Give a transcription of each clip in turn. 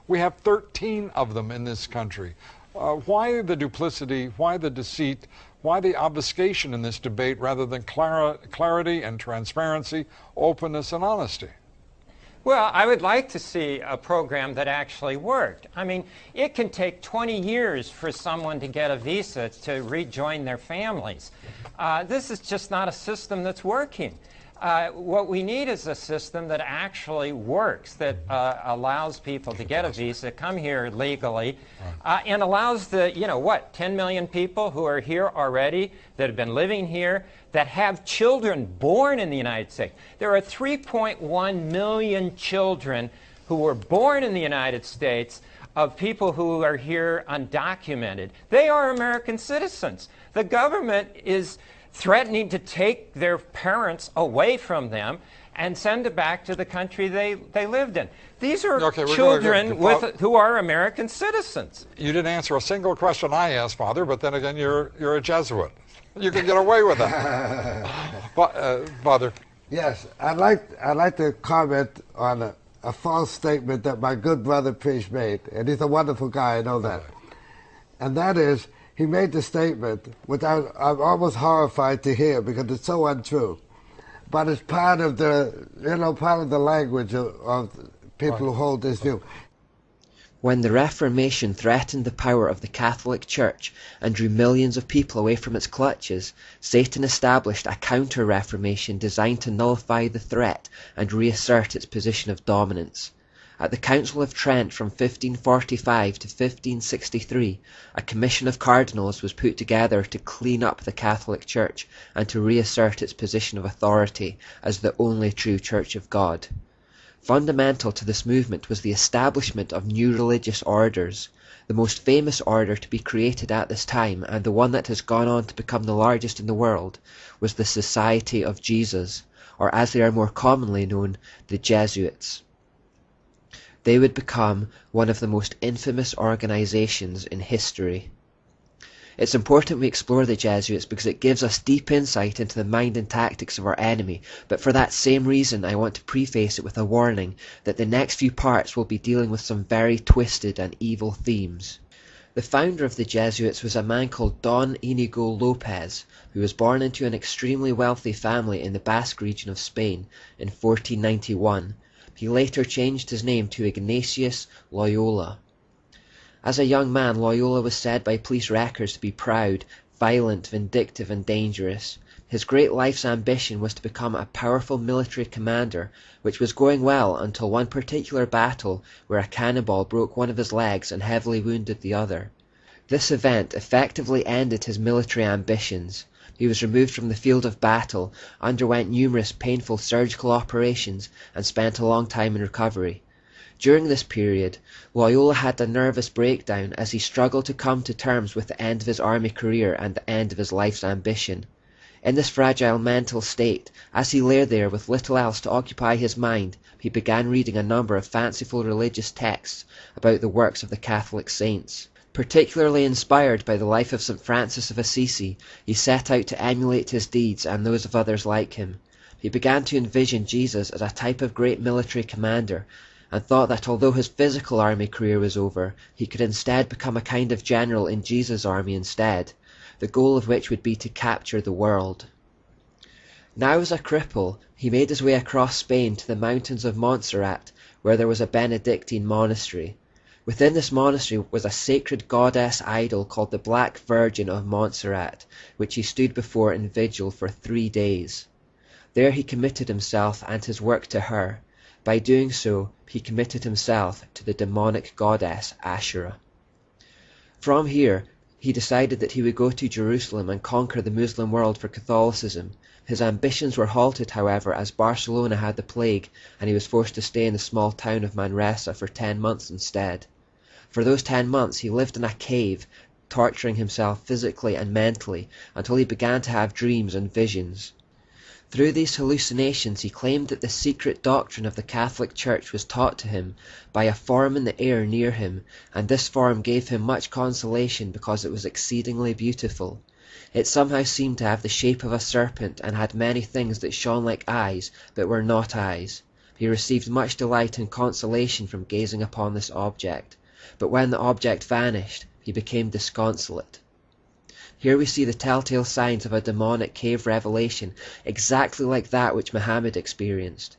We have 13 of them in this country. Why the duplicity? Why the deceit? Why the obfuscation in this debate rather than clarity and transparency, openness and honesty? Well, I would like to see a program that actually worked. I mean, it can take 20 years for someone to get a visa to rejoin their families. This is just not a system that's working. What we need is a system that actually works, that allows people to get a visa, come here legally, and allows the, 10 million people who are here already, that have been living here, that have children born in the United States. There are 3.1 million children who were born in the United States of people who are here undocumented. They are American citizens. The government is threatening to take their parents away from them and send it back to the country they lived in. These are children who are American citizens. You didn't answer a single question I asked, Father, but then again, you're a Jesuit. You can get away with that. Father. Yes, I'd like to comment on a false statement that my good brother priest made, and he's a wonderful guy, I know that. And that is, he made the statement, which I'm almost horrified to hear because it's so untrue. But it's part of the, part of the language of people who hold this view. When the Reformation threatened the power of the Catholic Church and drew millions of people away from its clutches, Satan established a counter-Reformation designed to nullify the threat and reassert its position of dominance. At the Council of Trent from 1545 to 1563, a commission of cardinals was put together to clean up the Catholic Church and to reassert its position of authority as the only true Church of God. Fundamental to this movement was the establishment of new religious orders. The most famous order to be created at this time, and the one that has gone on to become the largest in the world, was the Society of Jesus, or as they are more commonly known, the Jesuits. They would become one of the most infamous organizations in history. It's important we explore the Jesuits because it gives us deep insight into the mind and tactics of our enemy, but for that same reason I want to preface it with a warning that the next few parts will be dealing with some very twisted and evil themes. The founder of the Jesuits was a man called Don Inigo Lopez, who was born into an extremely wealthy family in the Basque region of Spain in 1491. He later changed his name to Ignatius Loyola. As a young man, Loyola was said by police records to be proud, violent, vindictive, and dangerous. His great life's ambition was to become a powerful military commander, which was going well until one particular battle where a cannonball broke one of his legs and heavily wounded the other. This event effectively ended his military ambitions. He was removed from the field of battle, underwent numerous painful surgical operations, and spent a long time in recovery. During this period, Loyola had a nervous breakdown as he struggled to come to terms with the end of his army career and the end of his life's ambition. In this fragile mental state, as he lay there with little else to occupy his mind, he began reading a number of fanciful religious texts about the works of the Catholic saints. Particularly inspired by the life of St. Francis of Assisi, he set out to emulate his deeds and those of others like him. He began to envision Jesus as a type of great military commander, and thought that although his physical army career was over, he could instead become a kind of general in Jesus' army instead, the goal of which would be to capture the world. Now as a cripple, he made his way across Spain to the mountains of Montserrat, where there was a Benedictine monastery. Within this monastery was a sacred goddess idol called the Black Virgin of Montserrat, which he stood before in vigil for 3 days. There he committed himself and his work to her. By doing so, he committed himself to the demonic goddess Asherah. From here, he decided that he would go to Jerusalem and conquer the Muslim world for Catholicism. His ambitions were halted, however, as Barcelona had the plague, and he was forced to stay in the small town of Manresa for 10 months instead. For those 10 months, he lived in a cave, torturing himself physically and mentally, until he began to have dreams and visions. Through these hallucinations he claimed that the secret doctrine of the Catholic Church was taught to him by a form in the air near him, and this form gave him much consolation because it was exceedingly beautiful. It somehow seemed to have the shape of a serpent and had many things that shone like eyes but were not eyes. He received much delight and consolation from gazing upon this object, but when the object vanished, he became disconsolate. Here we see the telltale signs of a demonic cave revelation exactly like that which Muhammad experienced.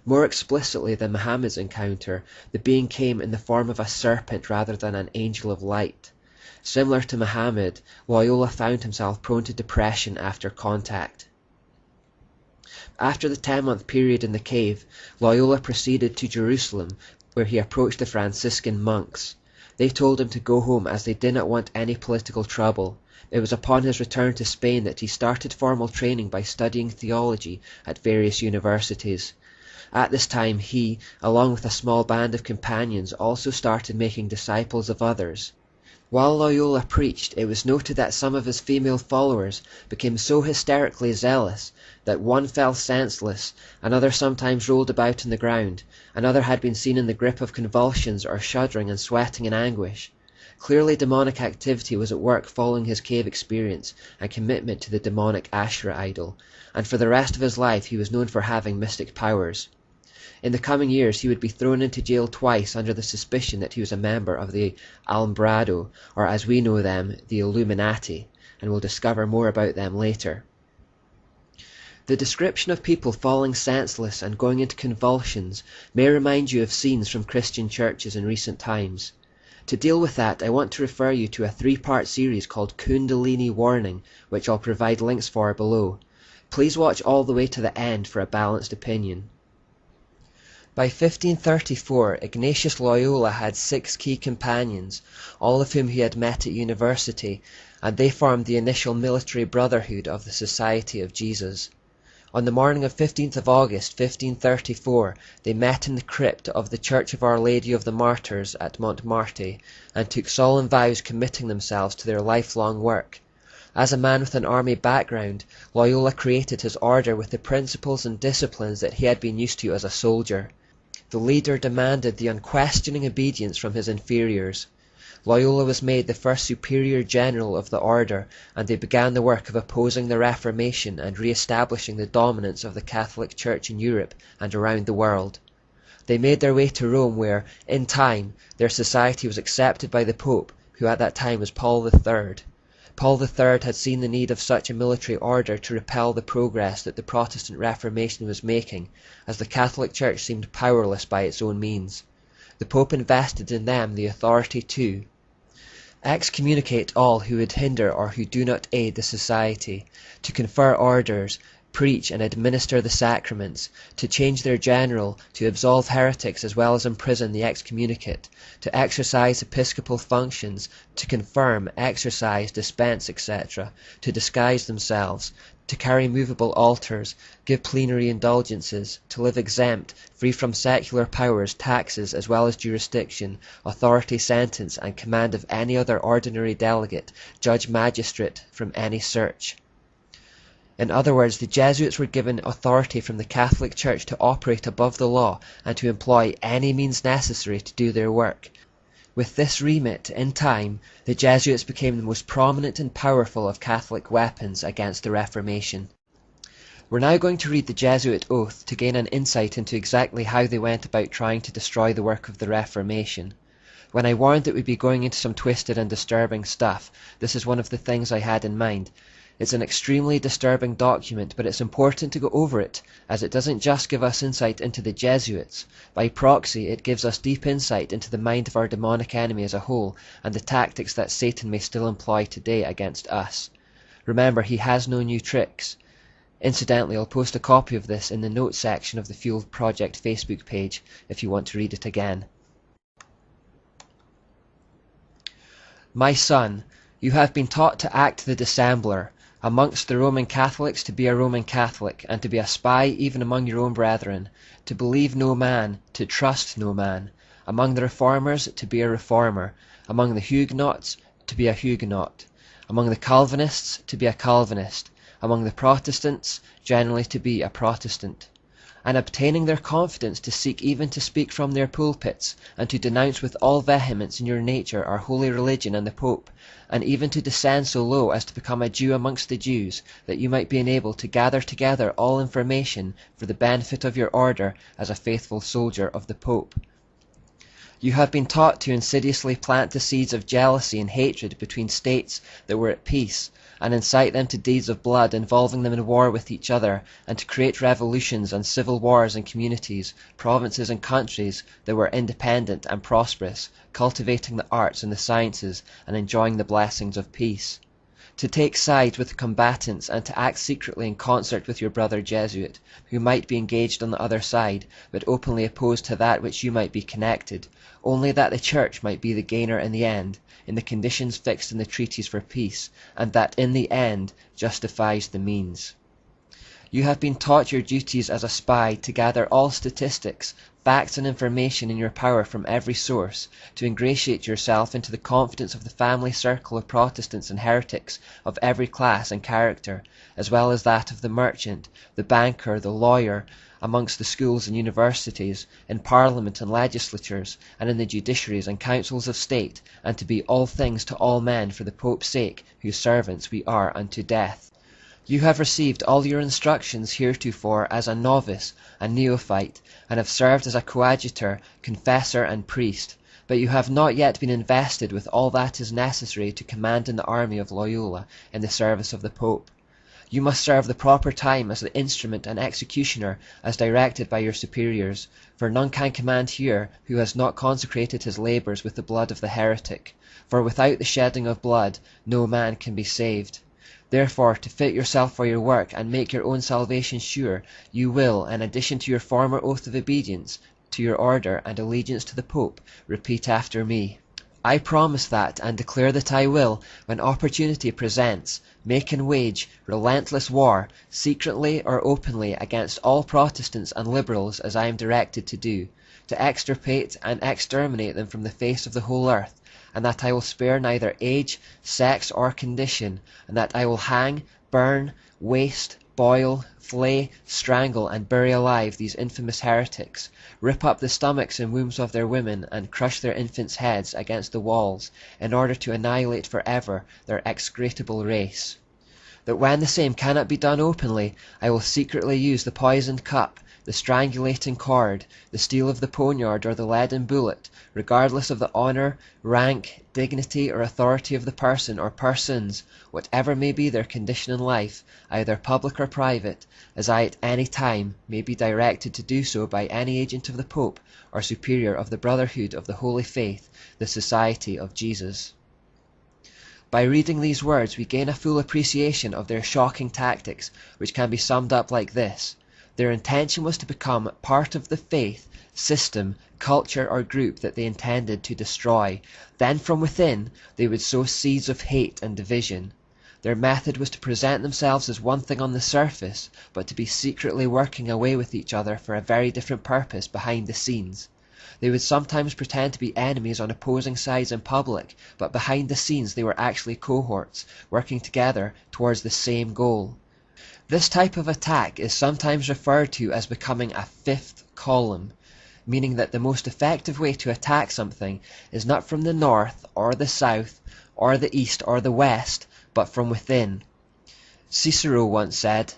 More explicitly than Muhammad's encounter, the being came in the form of a serpent rather than an angel of light. Similar to Muhammad, Loyola found himself prone to depression after contact. After the 10-month period in the cave, Loyola proceeded to Jerusalem, where he approached the Franciscan monks. They told him to go home as they did not want any political trouble. It was upon his return to Spain that he started formal training by studying theology at various universities. At this time he, along with a small band of companions, also started making disciples of others. While Loyola preached, it was noted that some of his female followers became so hysterically zealous that one fell senseless, another sometimes rolled about on the ground, another had been seen in the grip of convulsions or shuddering and sweating in anguish. Clearly demonic activity was at work following his cave experience and commitment to the demonic Asherah idol, and for the rest of his life he was known for having mystic powers. In the coming years he would be thrown into jail twice under the suspicion that he was a member of the Alumbrado, or as we know them, the Illuminati, and we'll discover more about them later. The description of people falling senseless and going into convulsions may remind you of scenes from Christian churches in recent times. To deal with that, I want to refer you to a 3-part series called Kundalini Warning, which I'll provide links for below. Please watch all the way to the end for a balanced opinion. By 1534, Ignatius Loyola had 6 key companions, all of whom he had met at university, and they formed the initial military brotherhood of the Society of Jesus. On the morning of 15th of August 1534, they met in the crypt of the Church of Our Lady of the Martyrs at Montmartre, and took solemn vows committing themselves to their lifelong work. As a man with an army background, Loyola created his order with the principles and disciplines that he had been used to as a soldier. The leader demanded the unquestioning obedience from his inferiors. Loyola was made the first superior general of the order, and they began the work of opposing the Reformation and re-establishing the dominance of the Catholic Church in Europe and around the world. They made their way to Rome where, in time, their society was accepted by the Pope, who at that time was Paul III. Paul III had seen the need of such a military order to repel the progress that the Protestant Reformation was making, as the Catholic Church seemed powerless by its own means. The Pope invested in them the authority to excommunicate all who would hinder or who do not aid the society, to confer orders, preach and administer the sacraments, to change their general, to absolve heretics as well as imprison the excommunicate, to exercise episcopal functions, to confirm, exercise, dispense, etc., to disguise themselves, to carry movable altars, give plenary indulgences, to live exempt, free from secular powers, taxes, as well as jurisdiction, authority, sentence, and command of any other ordinary delegate, judge, magistrate, from any search. In other words, the Jesuits were given authority from the Catholic Church to operate above the law and to employ any means necessary to do their work. With this remit, in time, the Jesuits became the most prominent and powerful of Catholic weapons against the Reformation. We're now going to read the Jesuit oath to gain an insight into exactly how they went about trying to destroy the work of the Reformation. When I warned that we'd be going into some twisted and disturbing stuff, this is one of the things I had in mind. It's an extremely disturbing document, but it's important to go over it, as it doesn't just give us insight into the Jesuits. By proxy, it gives us deep insight into the mind of our demonic enemy as a whole, and the tactics that Satan may still employ today against us. Remember, he has no new tricks. Incidentally, I'll post a copy of this in the notes section of the Fuel Project Facebook page, if you want to read it again. My son, you have been taught to act the dissembler, amongst the Roman Catholics to be a Roman Catholic, and to be a spy even among your own brethren, to believe no man, to trust no man, among the Reformers to be a Reformer, among the Huguenots to be a Huguenot, among the Calvinists to be a Calvinist, among the Protestants generally to be a Protestant. and obtaining their confidence to seek even to speak from their pulpits, and to denounce with all vehemence in your nature our holy religion and the Pope, and even to descend so low as to become a Jew amongst the Jews, that you might be enabled to gather together all information for the benefit of your order as a faithful soldier of the Pope. You have been taught to insidiously plant the seeds of jealousy and hatred between states that were at peace, and incite them to deeds of blood involving them in war with each other, and to create revolutions and civil wars in communities, provinces and countries that were independent and prosperous, cultivating the arts and the sciences, and enjoying the blessings of peace. To take sides with the combatants, and to act secretly in concert with your brother Jesuit, who might be engaged on the other side, but openly opposed to that which you might be connected, only that the Church might be the gainer in the end, in the conditions fixed in the treaties for peace, and that in the end justifies the means. You have been taught your duties as a spy to gather all statistics, facts and information in your power from every source, to ingratiate yourself into the confidence of the family circle of Protestants and heretics of every class and character, as well as that of the merchant, the banker, the lawyer, amongst the schools and universities, in parliament and legislatures, and in the judiciaries and councils of state, and to be all things to all men for the Pope's sake, whose servants we are unto death. You have received all your instructions heretofore as a novice, a neophyte, and have served as a coadjutor, confessor, and priest, but you have not yet been invested with all that is necessary to command in the army of Loyola in the service of the Pope. You must serve the proper time as the instrument and executioner as directed by your superiors, for none can command here who has not consecrated his labours with the blood of the heretic, for without the shedding of blood no man can be saved. Therefore, to fit yourself for your work and make your own salvation sure, you will, in addition to your former oath of obedience to your order and allegiance to the Pope, repeat after me. I promise that, and declare that I will, when opportunity presents, make and wage relentless war, secretly or openly, against all Protestants and Liberals as I am directed to do, to extirpate and exterminate them from the face of the whole earth, and that I will spare neither age, sex, or condition, and that I will hang, burn, waste, boil, flay, strangle, and bury alive these infamous heretics, rip up the stomachs and wombs of their women, and crush their infants' heads against the walls, in order to annihilate for ever their execrable race. That when the same cannot be done openly, I will secretly use the poisoned cup, the strangulating cord, the steel of the poniard, or the leaden bullet, regardless of the honour, rank, dignity, or authority of the person or persons, whatever may be their condition in life, either public or private, as I at any time may be directed to do so by any agent of the Pope, or superior of the Brotherhood of the Holy Faith, the Society of Jesus. By reading these words we gain a full appreciation of their shocking tactics, which can be summed up like this. Their intention was to become part of the faith, system, culture, or group that they intended to destroy. Then from within they would sow seeds of hate and division. Their method was to present themselves as one thing on the surface, but to be secretly working away with each other for a very different purpose behind the scenes. They would sometimes pretend to be enemies on opposing sides in public, but behind the scenes they were actually cohorts, working together towards the same goal. This type of attack is sometimes referred to as becoming a fifth column, meaning that the most effective way to attack something is not from the north, or the south, or the east, or the west, but from within. Cicero once said,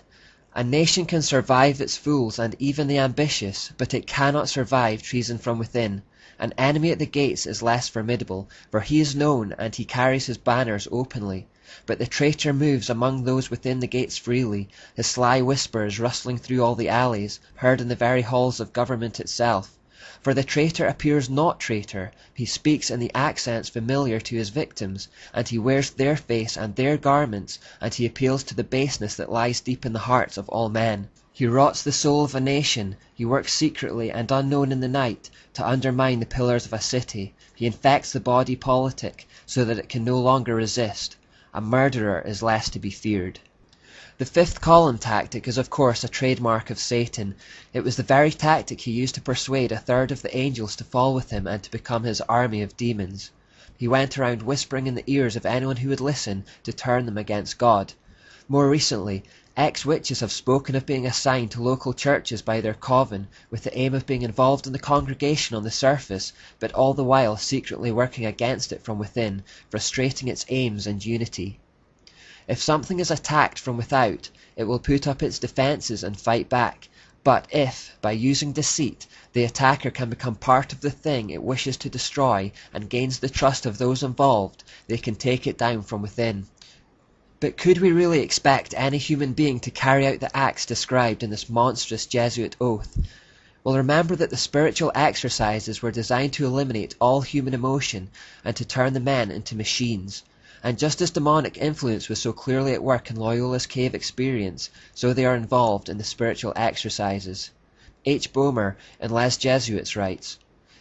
"A nation can survive its fools and even the ambitious, but it cannot survive treason from within. An enemy at the gates is less formidable, for he is known and he carries his banners openly. But the traitor moves among those within the gates freely, his sly whispers rustling through all the alleys, heard in the very halls of government itself. For the traitor appears not traitor, he speaks in the accents familiar to his victims, and he wears their face and their garments, and he appeals to the baseness that lies deep in the hearts of all men. He rots the soul of a nation, he works secretly and unknown in the night, to undermine the pillars of a city, he infects the body politic, so that it can no longer resist. A murderer is less to be feared." The fifth column tactic is of course a trademark of Satan. It was the very tactic he used to persuade a third of the angels to fall with him and to become his army of demons. He went around whispering in the ears of anyone who would listen to turn them against God. More recently, Ex-witches have spoken of being assigned to local churches by their coven with the aim of being involved in the congregation on the surface, but all the while secretly working against it from within, frustrating its aims and unity. If something is attacked from without, it will put up its defenses and fight back, but if, by using deceit, the attacker can become part of the thing it wishes to destroy and gains the trust of those involved, they can take it down from within. But could we really expect any human being to carry out the acts described in this monstrous Jesuit oath? Well, remember that the spiritual exercises were designed to eliminate all human emotion and to turn the men into machines. And just as demonic influence was so clearly at work in Loyola's cave experience, so they are involved in the spiritual exercises. H. Boehmer in Les Jesuits writes,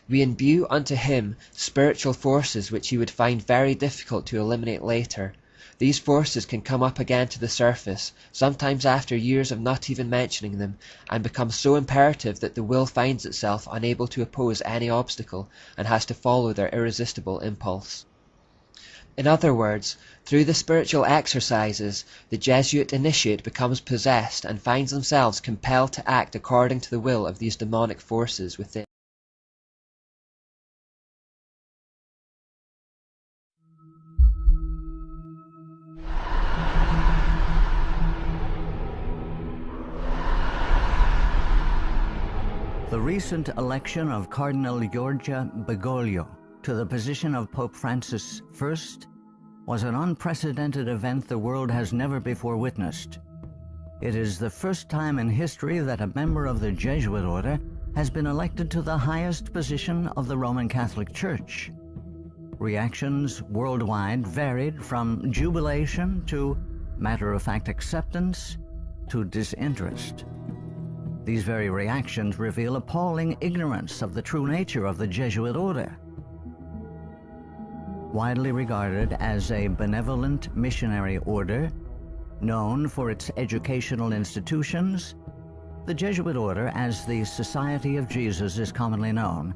"We imbue unto him spiritual forces which he would find very difficult to eliminate later. These forces can come up again to the surface, sometimes after years of not even mentioning them, and become so imperative that the will finds itself unable to oppose any obstacle, and has to follow their irresistible impulse." In other words, through the spiritual exercises, the Jesuit initiate becomes possessed and finds themselves compelled to act according to the will of these demonic forces within. The recent election of Cardinal Giorgia Bergoglio to the position of Pope Francis I was an unprecedented event the world has never before witnessed. It is the first time in history that a member of the Jesuit order has been elected to the highest position of the Roman Catholic Church. Reactions worldwide varied from jubilation to matter-of-fact acceptance to disinterest. These very reactions reveal appalling ignorance of the true nature of the Jesuit order. Widely regarded as a benevolent missionary order, known for its educational institutions, the Jesuit order, as the Society of Jesus is commonly known,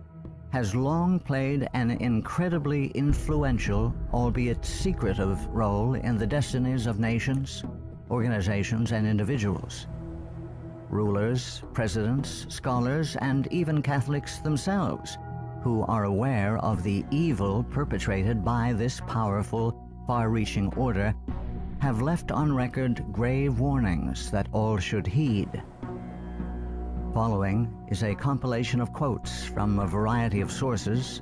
has long played an incredibly influential, albeit secretive, role in the destinies of nations, organizations, and individuals. Rulers, presidents, scholars, and even Catholics themselves, who are aware of the evil perpetrated by this powerful, far-reaching order, have left on record grave warnings that all should heed. Following is a compilation of quotes from a variety of sources.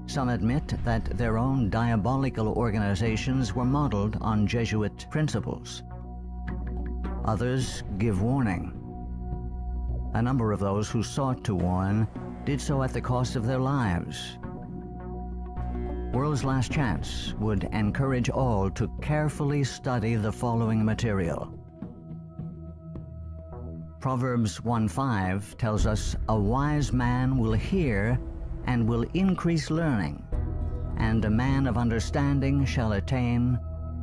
Some admit that their own diabolical organizations were modeled on Jesuit principles. Others give warning. A number of those who sought to warn did so at the cost of their lives. World's Last Chance would encourage all to carefully study the following material. Proverbs 1:5 tells us, "A wise man will hear and will increase learning, and a man of understanding shall attain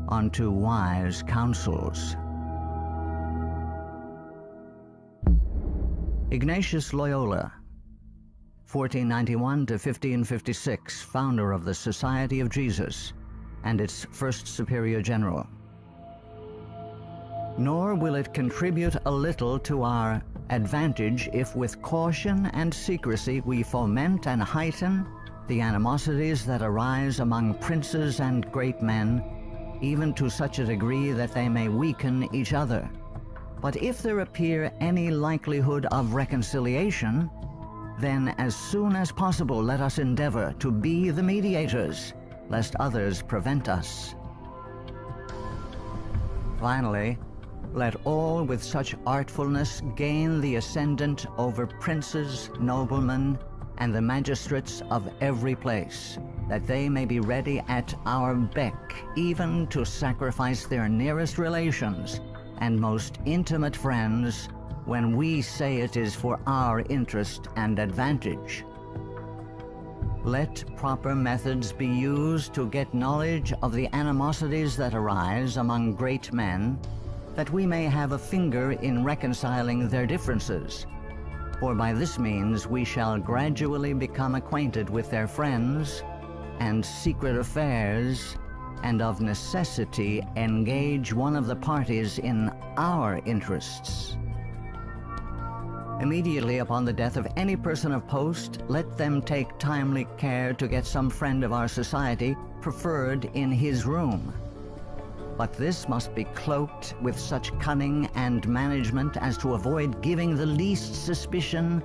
unto wise counsels." Ignatius Loyola, 1491 to 1556, founder of the Society of Jesus and its first superior general. Nor will it contribute a little to our advantage if with caution and secrecy we foment and heighten the animosities that arise among princes and great men, even to such a degree that they may weaken each other. But if there appear any likelihood of reconciliation, then as soon as possible let us endeavor to be the mediators, lest others prevent us. Finally, let all with such artfulness gain the ascendant over princes, noblemen, and the magistrates of every place, that they may be ready at our beck, even to sacrifice their nearest relations and most intimate friends when we say it is for our interest and advantage. Let proper methods be used to get knowledge of the animosities that arise among great men, that we may have a finger in reconciling their differences. For by this means we shall gradually become acquainted with their friends and secret affairs and of necessity engage one of the parties in our interests. Immediately upon the death of any person of post, let them take timely care to get some friend of our society preferred in his room. But this must be cloaked with such cunning and management as to avoid giving the least suspicion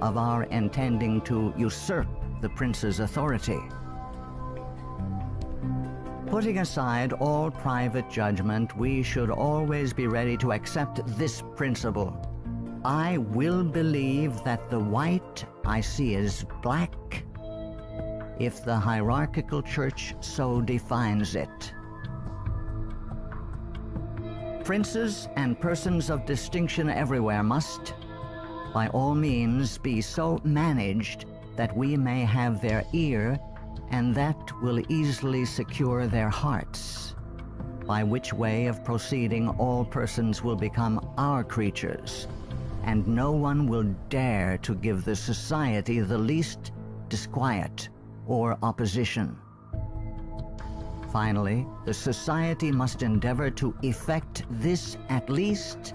of our intending to usurp the prince's authority. Putting aside all private judgment, we should always be ready to accept this principle. I will believe that the white I see is black, if the hierarchical church so defines it. Princes and persons of distinction everywhere must, by all means, be so managed that we may have their ear, and that will easily secure their hearts, by which way of proceeding all persons will become our creatures, and no one will dare to give the society the least disquiet or opposition. Finally, the society must endeavor to effect this at least,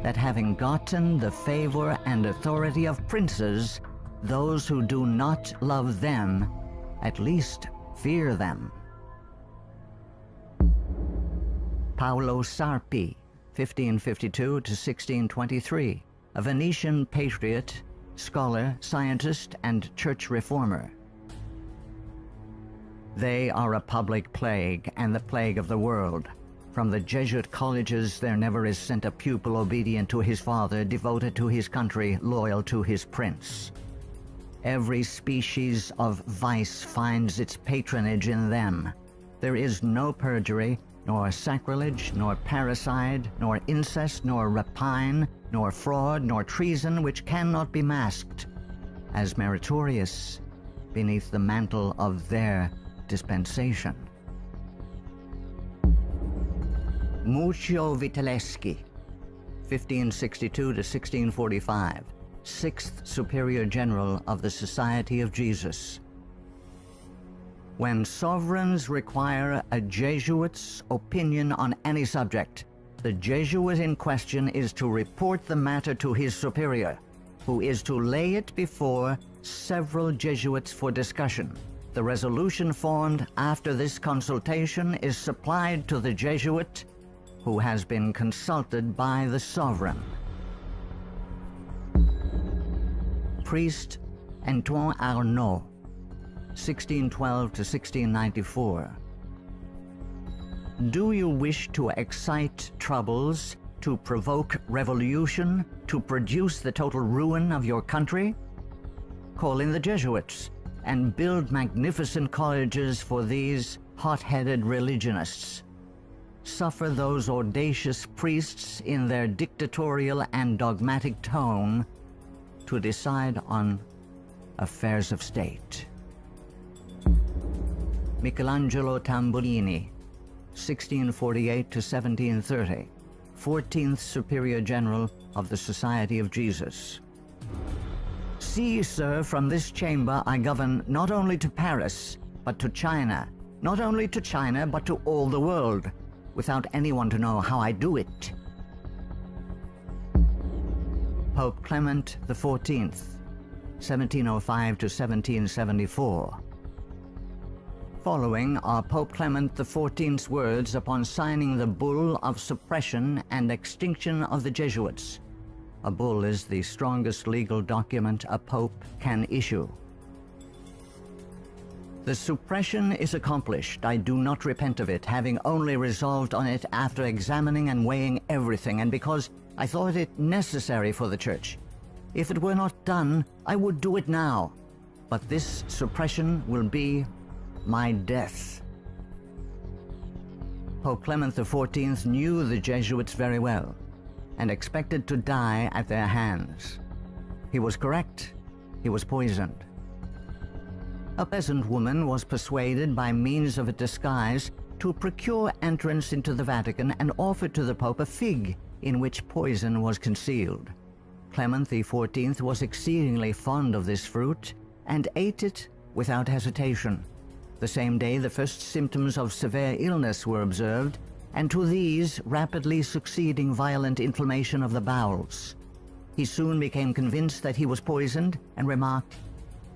that having gotten the favor and authority of princes, those who do not love them at least fear them. Paolo Sarpi, 1552 to 1623, a Venetian patriot, scholar, scientist, and church reformer. They are a public plague, and the plague of the world. From the Jesuit colleges there never is sent a pupil obedient to his father, devoted to his country, loyal to his prince. Every species of vice finds its patronage in them. There is no perjury, nor sacrilege, nor parricide, nor incest, nor rapine, nor fraud, nor treason, which cannot be masked as meritorious beneath the mantle of their dispensation. Muccio Vitelleschi, 1562 to 1645, 6th Superior General of the Society of Jesus. When sovereigns require a Jesuit's opinion on any subject, the Jesuit in question is to report the matter to his superior, who is to lay it before several Jesuits for discussion. The resolution formed after this consultation is supplied to the Jesuit, who has been consulted by the sovereign. Priest Antoine Arnaud, 1612 to 1694. Do you wish to excite troubles, to provoke revolution, to produce the total ruin of your country? Call in the Jesuits and build magnificent colleges for these hot-headed religionists. Suffer those audacious priests in their dictatorial and dogmatic tone to decide on affairs of state. Michelangelo Tamburini, 1648 to 1730, 14th Superior General of the Society of Jesus. See, sir, from this chamber I govern not only to Paris, but to China, not only to China, but to all the world, without anyone to know how I do it. Pope Clement XIV, 1705 to 1774. Following are Pope Clement XIV's words upon signing the bull of suppression and extinction of the Jesuits. A bull is the strongest legal document a pope can issue. The suppression is accomplished. I do not repent of it, having only resolved on it after examining and weighing everything, and because I thought it necessary for the Church. If it were not done, I would do it now. But this suppression will be my death. Pope Clement XIV knew the Jesuits very well and expected to die at their hands. He was correct. He was poisoned. A peasant woman was persuaded by means of a disguise to procure entrance into the Vatican and offered to the Pope a fig in which poison was concealed. Clement XIV was exceedingly fond of this fruit and ate it without hesitation. The same day, the first symptoms of severe illness were observed, and to these rapidly succeeding violent inflammation of the bowels. He soon became convinced that he was poisoned and remarked,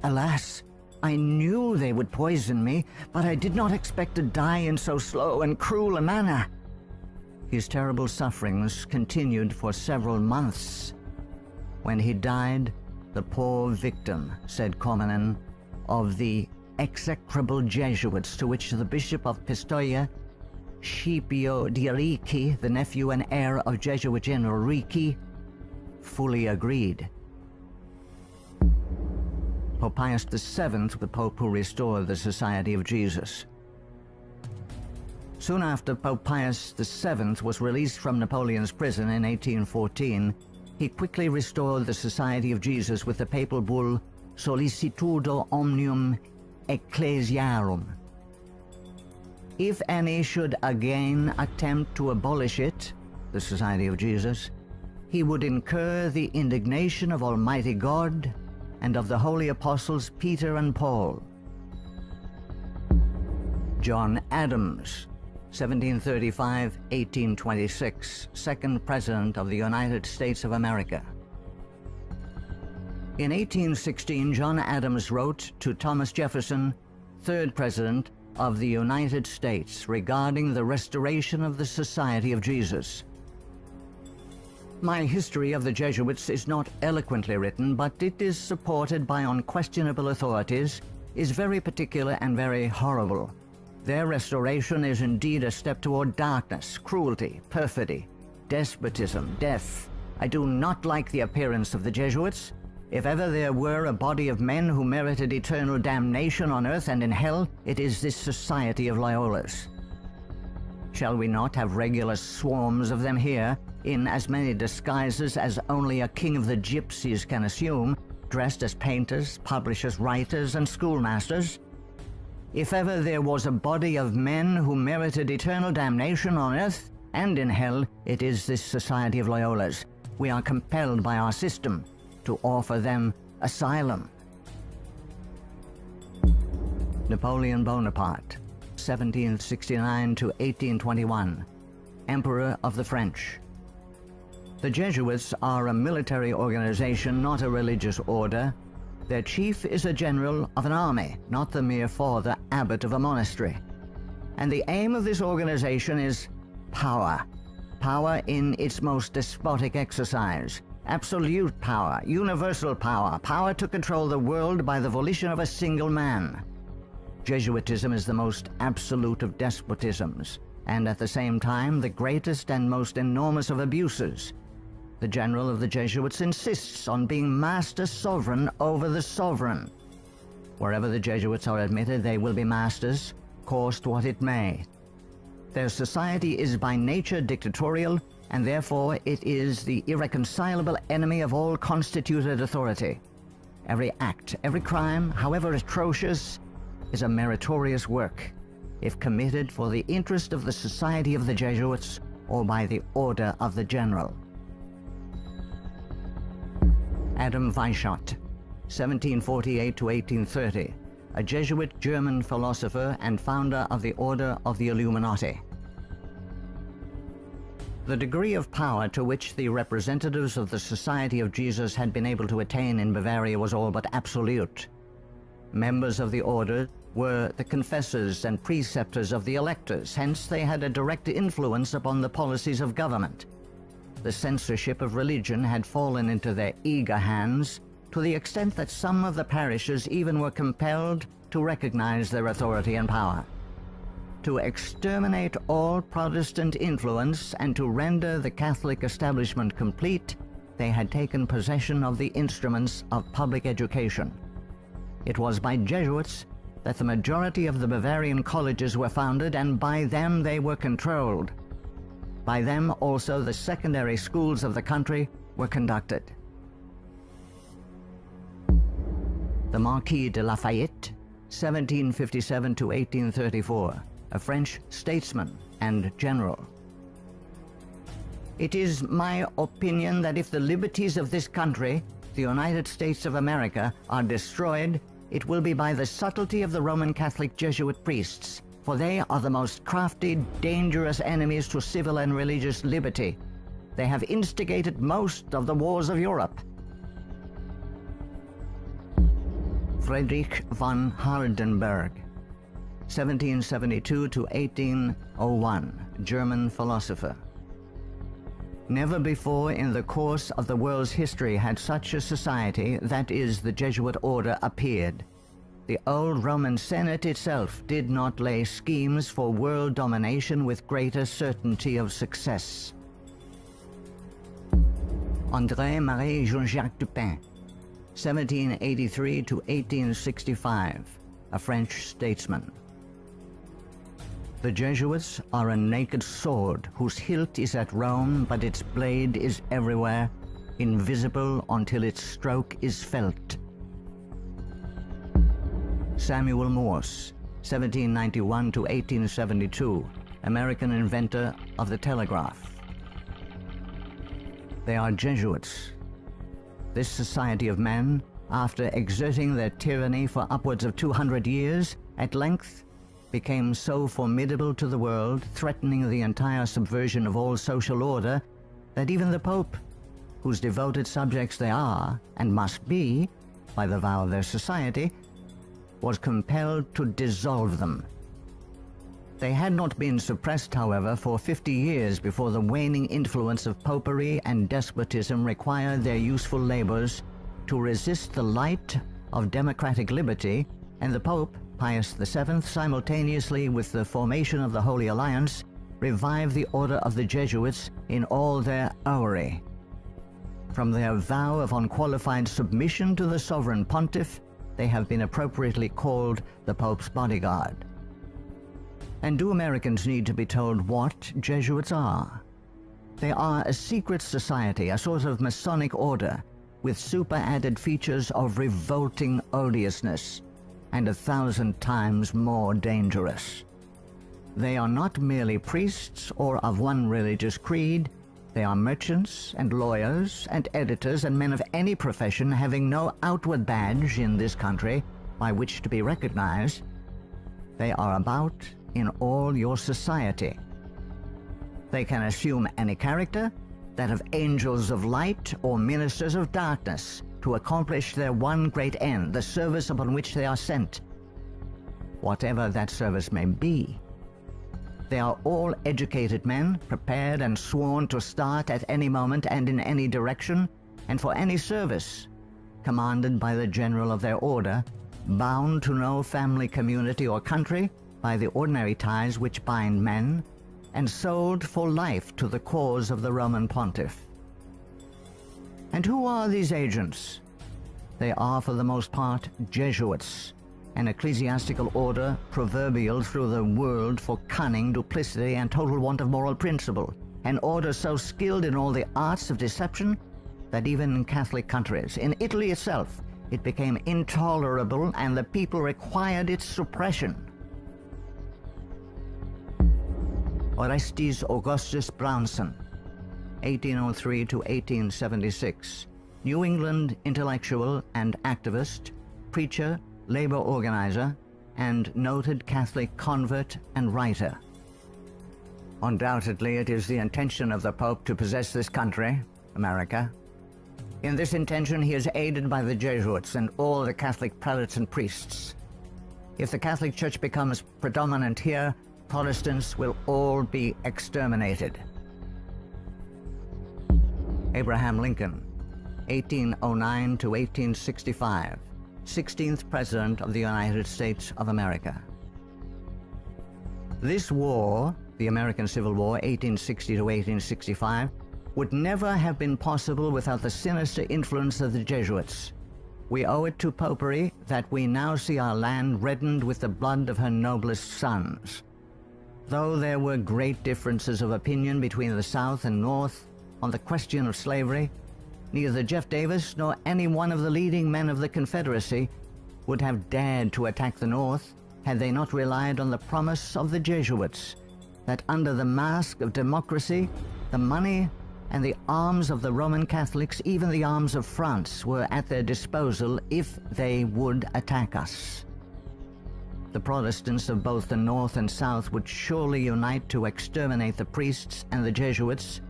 "Alas, I knew they would poison me, but I did not expect to die in so slow and cruel a manner." His terrible sufferings continued for several months. When he died, the poor victim, said Curren, of the execrable Jesuits to which the Bishop of Pistoia, Scipio di Ricci, the nephew and heir of Jesuit General Ricci, fully agreed. Pope Pius VII, the Pope who restored the Society of Jesus. Soon after Pope Pius VII was released from Napoleon's prison in 1814, he quickly restored the Society of Jesus with the papal bull Sollicitudo Omnium Ecclesiarum. If any should again attempt to abolish it, the Society of Jesus, he would incur the indignation of Almighty God and of the holy apostles Peter and Paul. John Adams, 1735-1826, second President of the United States of America. In 1816, John Adams wrote to Thomas Jefferson, third President of the United States, regarding the restoration of the Society of Jesus. My history of the Jesuits is not eloquently written, but it is supported by unquestionable authorities, is very particular and very horrible. Their restoration is indeed a step toward darkness, cruelty, perfidy, despotism, death. I do not like the appearance of the Jesuits. If ever there were a body of men who merited eternal damnation on earth and in hell, it is this Society of Loyola's. Shall we not have regular swarms of them here, in as many disguises as only a king of the gypsies can assume, dressed as painters, publishers, writers, and schoolmasters? If ever there was a body of men who merited eternal damnation on earth and in hell, it is this Society of Loyola's. We are compelled by our system to offer them asylum. Napoleon Bonaparte, 1769 to 1821, Emperor of the French. The Jesuits are a military organization, not a religious order. Their chief is a general of an army, not the mere father abbot of a monastery. And the aim of this organization is power. Power in its most despotic exercise. Absolute power, universal power, power to control the world by the volition of a single man. Jesuitism is the most absolute of despotisms, and at the same time the greatest and most enormous of abuses. The general of the Jesuits insists on being master sovereign over the sovereign. Wherever the Jesuits are admitted, they will be masters, cost what it may. Their society is by nature dictatorial, and therefore it is the irreconcilable enemy of all constituted authority. Every act, every crime, however atrocious, is a meritorious work, if committed for the interest of the Society of the Jesuits or by the order of the general. Adam Weishaupt, 1748 to 1830, a Jesuit German philosopher and founder of the Order of the Illuminati. The degree of power to which the representatives of the Society of Jesus had been able to attain in Bavaria was all but absolute. Members of the order were the confessors and preceptors of the electors, hence they had a direct influence upon the policies of government. The censorship of religion had fallen into their eager hands, to the extent that some of the parishes even were compelled to recognize their authority and power. To exterminate all Protestant influence and to render the Catholic establishment complete, they had taken possession of the instruments of public education. It was by Jesuits that the majority of the Bavarian colleges were founded, and by them they were controlled. By them also the secondary schools of the country were conducted. The Marquis de Lafayette, 1757 to 1834, a French statesman and general. It is my opinion that if the liberties of this country, the United States of America, are destroyed, it will be by the subtlety of the Roman Catholic Jesuit priests, for they are the most crafty, dangerous enemies to civil and religious liberty. They have instigated most of the wars of Europe. Friedrich von Hardenberg, 1772 to 1801, German philosopher. Never before in the course of the world's history had such a society, that is, the Jesuit order, appeared. The old Roman Senate itself did not lay schemes for world domination with greater certainty of success. André-Marie Jean-Jacques Dupin, 1783 to 1865, a French statesman. The Jesuits are a naked sword whose hilt is at Rome, but its blade is everywhere, invisible until its stroke is felt. Samuel Morse, 1791 to 1872, American inventor of the telegraph. They are Jesuits. This society of men, after exerting their tyranny for upwards of 200 years, at length became so formidable to the world, threatening the entire subversion of all social order, that even the Pope, whose devoted subjects they are, and must be, by the vow of their society, was compelled to dissolve them. They had not been suppressed, however, for 50 years before the waning influence of popery and despotism required their useful labors to resist the light of democratic liberty, and the Pope, Pius VII, simultaneously with the formation of the Holy Alliance, revived the order of the Jesuits in all their aureory. From their vow of unqualified submission to the sovereign pontiff, they have been appropriately called the Pope's bodyguard. And do Americans need to be told what Jesuits are? They are a secret society, a sort of Masonic order, with super-added features of revolting odiousness, and 1,000 times more dangerous. They are not merely priests or of one religious creed. They are merchants and lawyers and editors and men of any profession having no outward badge in this country by which to be recognized. They are about in all your society. They can assume any character, that of angels of light or ministers of darkness, to accomplish their one great end, the service upon which they are sent, whatever that service may be. They are all educated men, prepared and sworn to start at any moment and in any direction, and for any service, commanded by the general of their order, bound to no family, community, or country by the ordinary ties which bind men, and sold for life to the cause of the Roman pontiff. And who are these agents? They are for the most part Jesuits, an ecclesiastical order proverbial through the world for cunning, duplicity, and total want of moral principle, an order so skilled in all the arts of deception that even in Catholic countries, in Italy itself, it became intolerable and the people required its suppression. Orestes Augustus Brownson, 1803 to 1876, New England intellectual and activist, preacher, labor organizer, and noted Catholic convert and writer. Undoubtedly, it is the intention of the Pope to possess this country, America. In this intention, he is aided by the Jesuits and all the Catholic prelates and priests. If the Catholic Church becomes predominant here, Protestants will all be exterminated. Abraham Lincoln, 1809 to 1865, 16th President of the United States of America. This war, the American Civil War, 1860 to 1865, would never have been possible without the sinister influence of the Jesuits. We owe it to popery that we now see our land reddened with the blood of her noblest sons. Though there were great differences of opinion between the South and North on the question of slavery, neither Jeff Davis nor any one of the leading men of the Confederacy would have dared to attack the North had they not relied on the promise of the Jesuits that under the mask of democracy, the money, and the arms of the Roman Catholics, even the arms of France, were at their disposal if they would attack us. The Protestants of both the North and South would surely unite to exterminate the priests and the Jesuits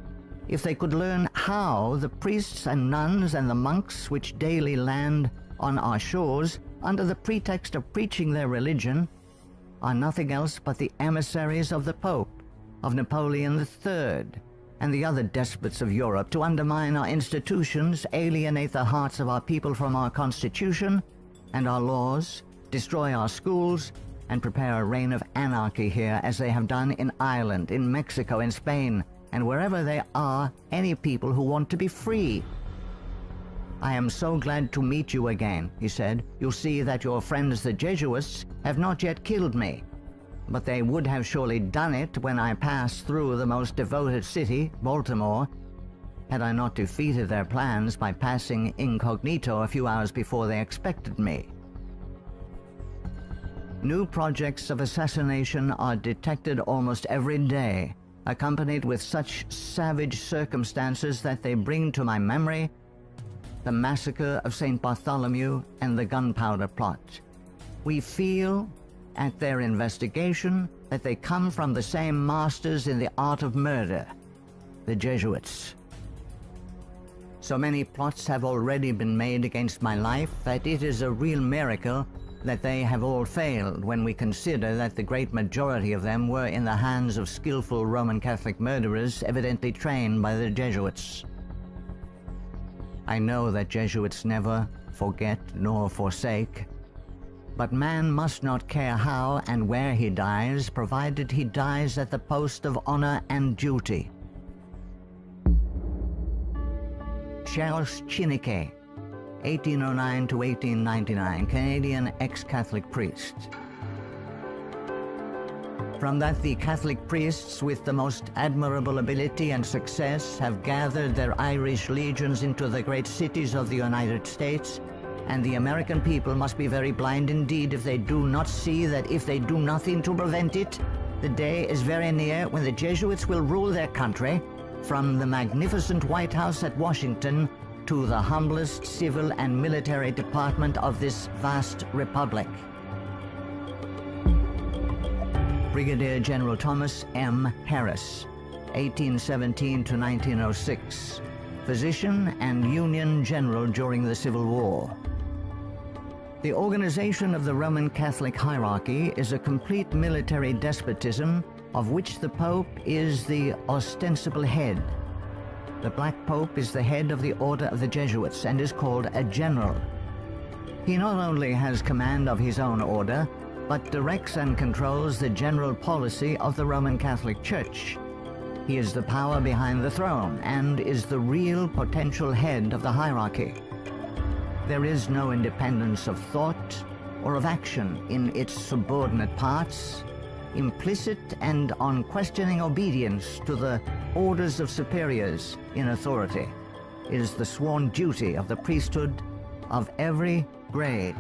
if they could learn how the priests and nuns and the monks which daily land on our shores under the pretext of preaching their religion are nothing else but the emissaries of the Pope, of Napoleon III, and the other despots of Europe to undermine our institutions, alienate the hearts of our people from our Constitution and our laws, destroy our schools, and prepare a reign of anarchy here as they have done in Ireland, in Mexico, in Spain, and wherever there are any people who want to be free. I am so glad to meet you again, he said. You'll see that your friends the Jesuits have not yet killed me, but they would have surely done it when I passed through the most devoted city, Baltimore, had I not defeated their plans by passing incognito a few hours before they expected me. New projects of assassination are detected almost every day, accompanied with such savage circumstances that they bring to my memory the massacre of St. Bartholomew and the gunpowder plot. We feel at their investigation that they come from the same masters in the art of murder, the Jesuits. So many plots have already been made against my life that it is a real miracle that they have all failed when we consider that the great majority of them were in the hands of skillful Roman Catholic murderers evidently trained by the Jesuits. I know that Jesuits never forget nor forsake, but man must not care how and where he dies, provided he dies at the post of honor and duty. Charles Chineke, 1809 to 1899, Canadian ex-Catholic priest. From that the Catholic priests with the most admirable ability and success have gathered their Irish legions into the great cities of the United States, and the American people must be very blind indeed if they do not see that if they do nothing to prevent it, the day is very near when the Jesuits will rule their country, from the magnificent White House at Washington to the humblest civil and military department of this vast republic. Brigadier General Thomas M. Harris, 1817 to 1906, physician and Union General during the Civil War. The organization of the Roman Catholic hierarchy is a complete military despotism of which the Pope is the ostensible head. The Black Pope is the head of the Order of the Jesuits and is called a general. He not only has command of his own order, but directs and controls the general policy of the Roman Catholic Church. He is the power behind the throne and is the real potential head of the hierarchy. There is no independence of thought or of action in its subordinate parts. Implicit and unquestioning obedience to the orders of superiors in authority is the sworn duty of the priesthood of every grade.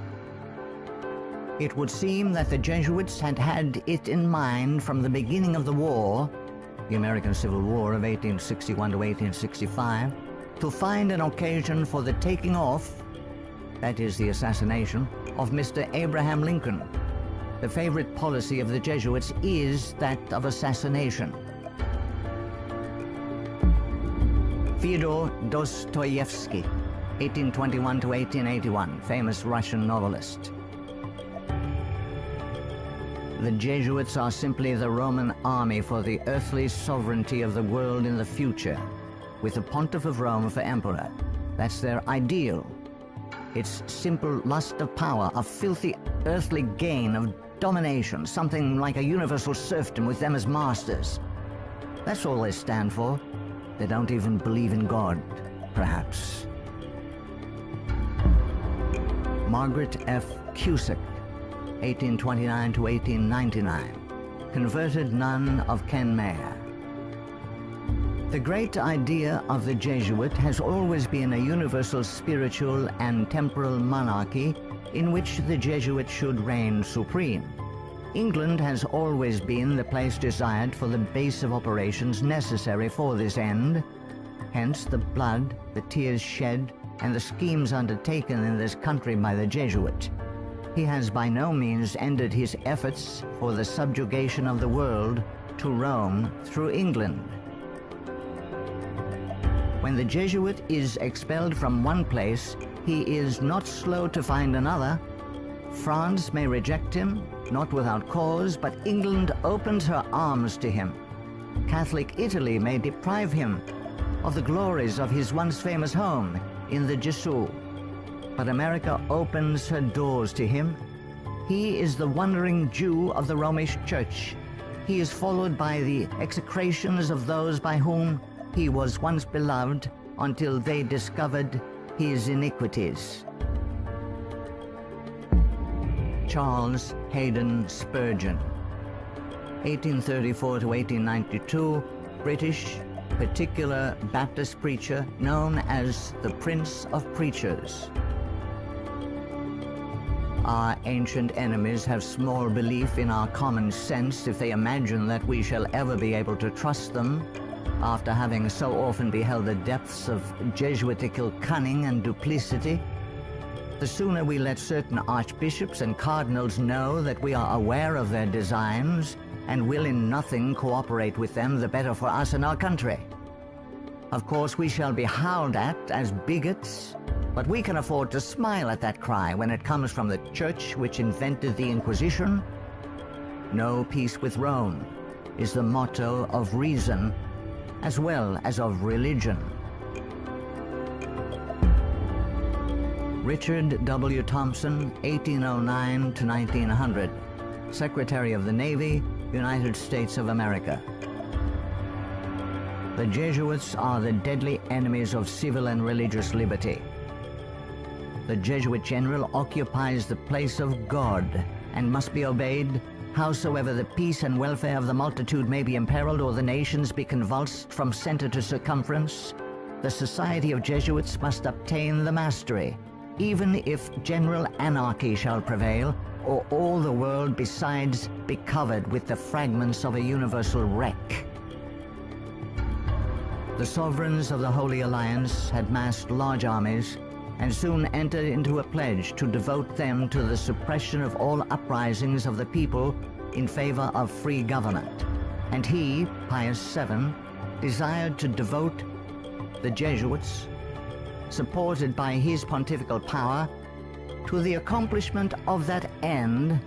It would seem that the Jesuits had had it in mind from the beginning of the war, the American Civil War of 1861 to 1865, to find an occasion for the taking off, that is the assassination, of Mr. Abraham Lincoln. The favorite policy of the Jesuits is that of assassination. Fyodor Dostoevsky, 1821 to 1881, famous Russian novelist. The Jesuits are simply the Roman army for the earthly sovereignty of the world in the future, with the Pontiff of Rome for emperor. That's their ideal. It's simple lust of power, a filthy earthly gain of domination, something like a universal serfdom with them as masters. That's all they stand for. They don't even believe in God, perhaps. Margaret F. Cusick, 1829 to 1899, converted nun of Kenmare. The great idea of the Jesuit has always been a universal spiritual and temporal monarchy in which the Jesuit should reign supreme. England has always been the place desired for the base of operations necessary for this end, Hence the blood, the tears shed, and the schemes undertaken in this country by the Jesuit. He has by no means ended his efforts for the subjugation of the world to Rome through England. When the Jesuit is expelled from one place, he is not slow to find another. France may reject him, not without cause, but England opens her arms to him. Catholic Italy may deprive him of the glories of his once famous home in the Gesù, but America opens her doors to him. He is the wandering Jew of the Romish Church. He is followed by the execrations of those by whom he was once beloved until they discovered his iniquities. Charles Haydn Spurgeon, 1834 to 1892, British, particular Baptist preacher known as the Prince of Preachers. Our ancient enemies have small belief in our common sense if they imagine that we shall ever be able to trust them after having so often beheld the depths of Jesuitical cunning and duplicity. The sooner we let certain archbishops and cardinals know that we are aware of their designs and will in nothing cooperate with them, the better for us and our country. Of course, we shall be howled at as bigots, but we can afford to smile at that cry when it comes from the church which invented the Inquisition. No peace with Rome is the motto of reason as well as of religion. Richard W. Thompson, 1809 to 1900, Secretary of the Navy, United States of America. The Jesuits are the deadly enemies of civil and religious liberty. The Jesuit general occupies the place of God and must be obeyed howsoever the peace and welfare of the multitude may be imperiled or the nations be convulsed from center to circumference. The Society of Jesuits must obtain the mastery, even if general anarchy shall prevail, or all the world besides be covered with the fragments of a universal wreck. The sovereigns of the Holy Alliance had massed large armies and soon entered into a pledge to devote them to the suppression of all uprisings of the people in favor of free government. And he, Pius VII, desired to devote the Jesuits, supported by his pontifical power, to the accomplishment of that end.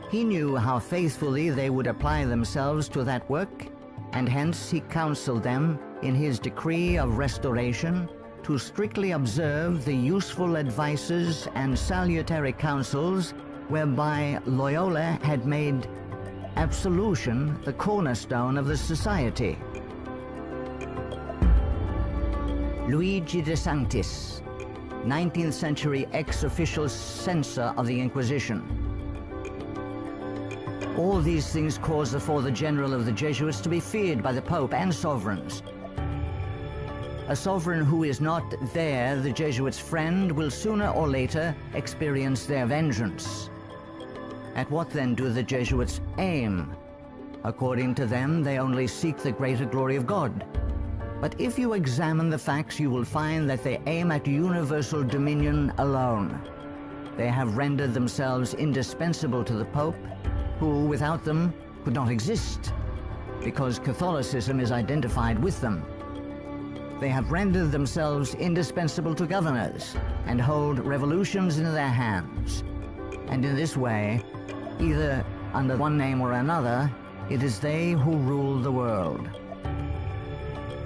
He knew how faithfully they would apply themselves to that work, and hence he counseled them in his decree of restoration to strictly observe the useful advices and salutary counsels whereby Loyola had made absolution the cornerstone of the society. Luigi de Sanctis, 19th century ex-official censor of the Inquisition. All these things caused the Father General of the Jesuits to be feared by the Pope and sovereigns. A sovereign who is not there, the Jesuits' friend, will sooner or later experience their vengeance. At what then do the Jesuits aim? According to them, they only seek the greater glory of God. But if you examine the facts, you will find that they aim at universal dominion alone. They have rendered themselves indispensable to the Pope, who without them could not exist, because Catholicism is identified with them. They have rendered themselves indispensable to governors and hold revolutions in their hands. And in this way, either under one name or another, it is they who rule the world.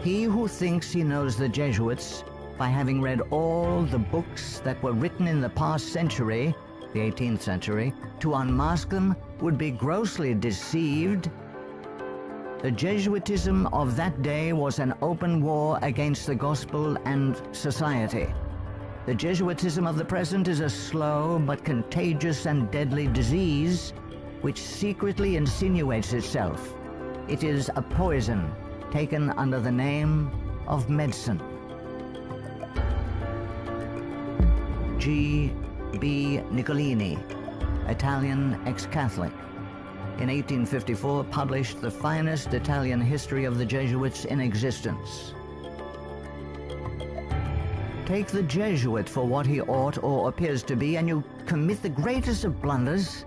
He who thinks he knows the Jesuits by having read all the books that were written in the past century, the 18th century, to unmask them would be grossly deceived. The Jesuitism of that day was an open war against the gospel and society. The Jesuitism of the present is a slow but contagious and deadly disease which secretly insinuates itself. It is a poison taken under the name of medicine. G. B. Nicolini, Italian ex-Catholic, in 1854 published the finest Italian history of the Jesuits in existence. Take the Jesuit for what he ought or appears to be, and you commit the greatest of blunders.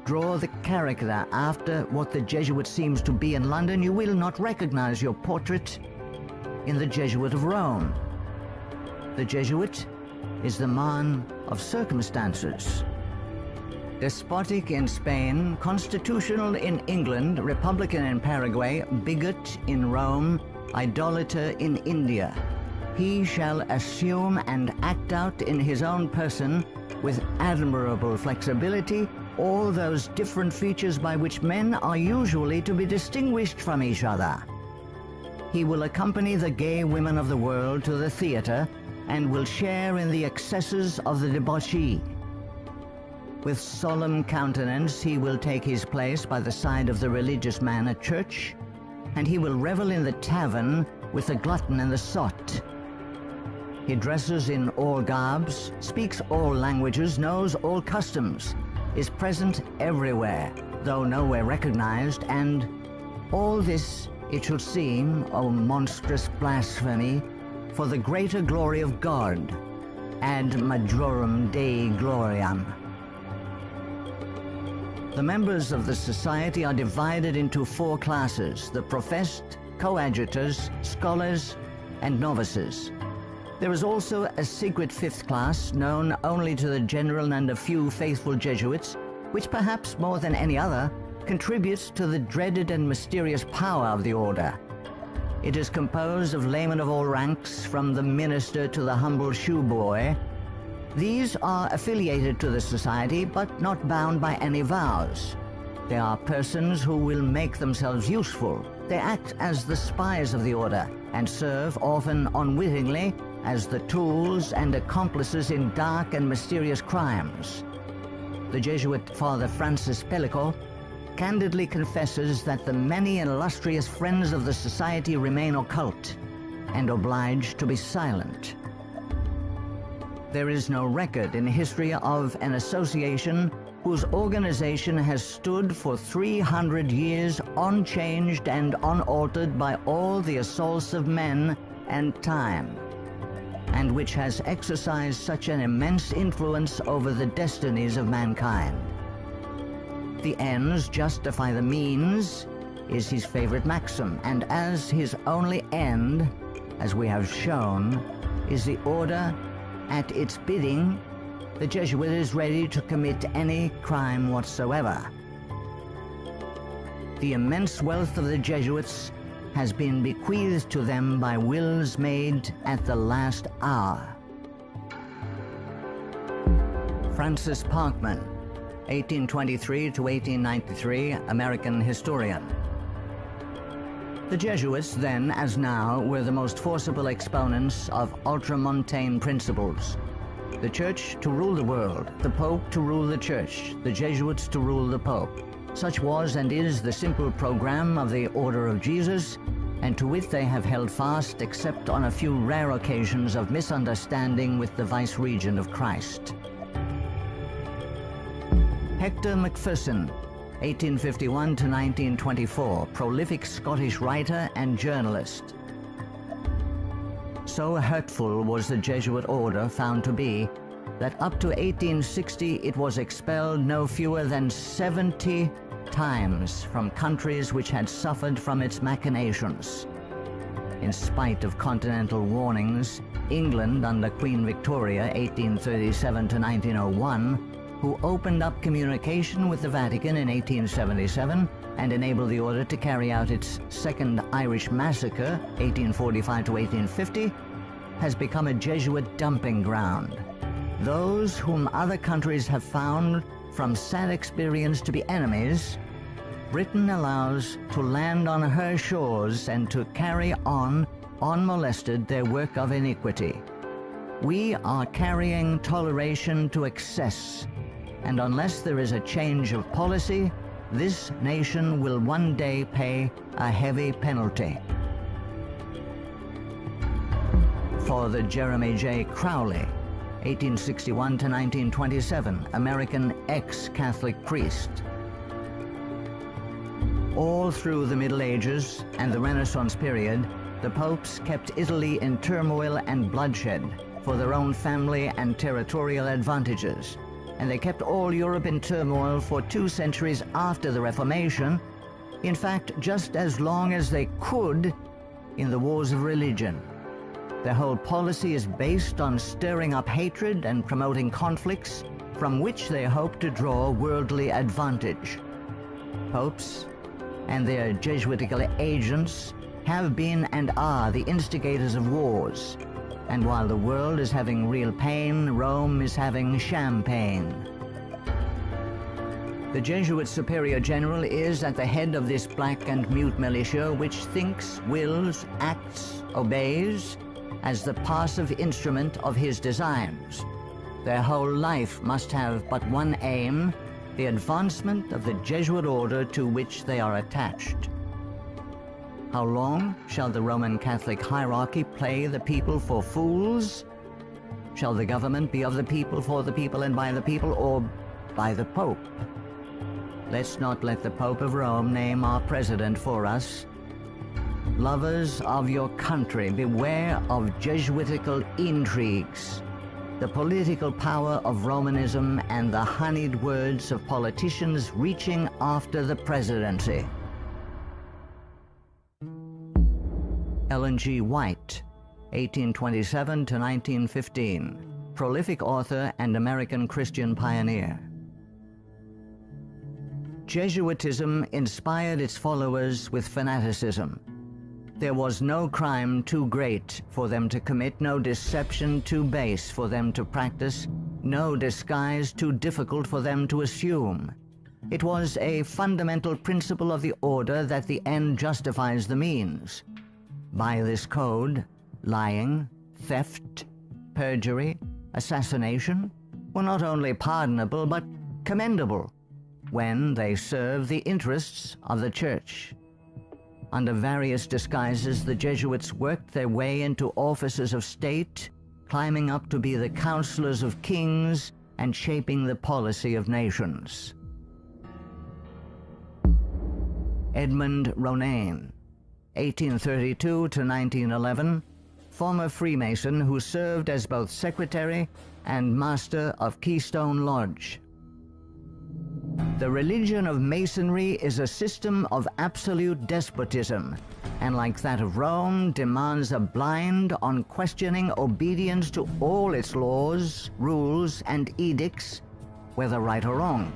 Draw the character after what the Jesuit seems to be in London, you will not recognize your portrait in the Jesuit of Rome. The Jesuit is the man of circumstances. Despotic in Spain, constitutional in England, republican in Paraguay, bigot in Rome, idolater in India. He shall assume and act out in his own person, with admirable flexibility, all those different features by which men are usually to be distinguished from each other. He will accompany the gay women of the world to the theater and will share in the excesses of the debauchee. With solemn countenance he will take his place by the side of the religious man at church, and he will revel in the tavern with the glutton and the sot. He dresses in all garbs, speaks all languages, knows all customs, is present everywhere, though nowhere recognized, and all this, it should seem, O monstrous blasphemy, for the greater glory of God, ad majorum Dei gloriam. The members of the society are divided into 4 classes: the professed, coadjutors, scholars, and novices. There is also a secret 5th class, known only to the general and a few faithful Jesuits, which perhaps more than any other contributes to the dreaded and mysterious power of the order. It is composed of laymen of all ranks, from the minister to the humble shoeboy. These are affiliated to the society, but not bound by any vows. They are persons who will make themselves useful. They act as the spies of the order, and serve, often unwittingly, as the tools and accomplices in dark and mysterious crimes. The Jesuit Father Francis Pellico candidly confesses that the many illustrious friends of the society remain occult and obliged to be silent. There is no record in history of an association whose organization has stood for 300 years unchanged and unaltered by all the assaults of men and time, and which has exercised such an immense influence over the destinies of mankind. The ends justify the means is his favorite maxim, and as his only end, as we have shown, is the order at its bidding, the Jesuit is ready to commit any crime whatsoever. The immense wealth of the Jesuits has been bequeathed to them by wills made at the last hour. Francis Parkman, 1823 to 1893, American historian. The Jesuits, then as now, were the most forcible exponents of ultramontane principles. The Church to rule the world, the Pope to rule the Church, the Jesuits to rule the Pope. Such was and is the simple program of the Order of Jesus, and to it they have held fast except on a few rare occasions of misunderstanding with the vice-regent of Christ. Hector Macpherson, 1851 to 1924, prolific Scottish writer and journalist. So hurtful was the Jesuit order found to be that up to 1860 it was expelled no fewer than 70 times from countries which had suffered from its machinations. In spite of continental warnings, England under Queen Victoria, 1837 to 1901, who opened up communication with the Vatican in 1877 and enabled the order to carry out its Second Irish Massacre, 1845 to 1850, has become a Jesuit dumping ground. Those whom other countries have found from sad experience to be enemies, Britain allows to land on her shores and to carry on, unmolested, their work of iniquity. We are carrying toleration to excess, and unless there is a change of policy, this nation will one day pay a heavy penalty. Father Jeremy J. Crowley, 1861 to 1927, American ex-Catholic priest. All through the Middle Ages and the Renaissance period, the popes kept Italy in turmoil and bloodshed, for their own family and territorial advantages, and they kept all Europe in turmoil for 2 centuries after the Reformation, in fact, just as long as they could in the wars of religion. Their whole policy is based on stirring up hatred and promoting conflicts from which they hope to draw worldly advantage. Popes and their Jesuitical agents have been and are the instigators of wars, and while the world is having real pain, Rome is having champagne. The Jesuit Superior General is at the head of this black and mute militia which thinks, wills, acts, obeys as the passive instrument of his designs. Their whole life must have but one aim, the advancement of the Jesuit order to which they are attached. How long shall the Roman Catholic hierarchy play the people for fools? Shall the government be of the people, for the people, and by the people, or by the Pope? Let's not let the Pope of Rome name our president for us. Lovers of your country, beware of Jesuitical intrigues, the political power of Romanism, and the honeyed words of politicians reaching after the presidency. Ellen G. White, 1827 to 1915, prolific author and American Christian pioneer. Jesuitism inspired its followers with fanaticism. There was no crime too great for them to commit, no deception too base for them to practice, no disguise too difficult for them to assume. It was a fundamental principle of the order that the end justifies the means. By this code, lying, theft, perjury, assassination were not only pardonable but commendable when they serve the interests of the Church. Under various disguises, the Jesuits worked their way into offices of state, climbing up to be the counselors of kings and shaping the policy of nations. Edmund Ronaine, 1832 to 1911, former Freemason who served as both secretary and master of Keystone Lodge. The religion of Masonry is a system of absolute despotism, and like that of Rome, demands a blind, unquestioning obedience to all its laws, rules, and edicts, whether right or wrong.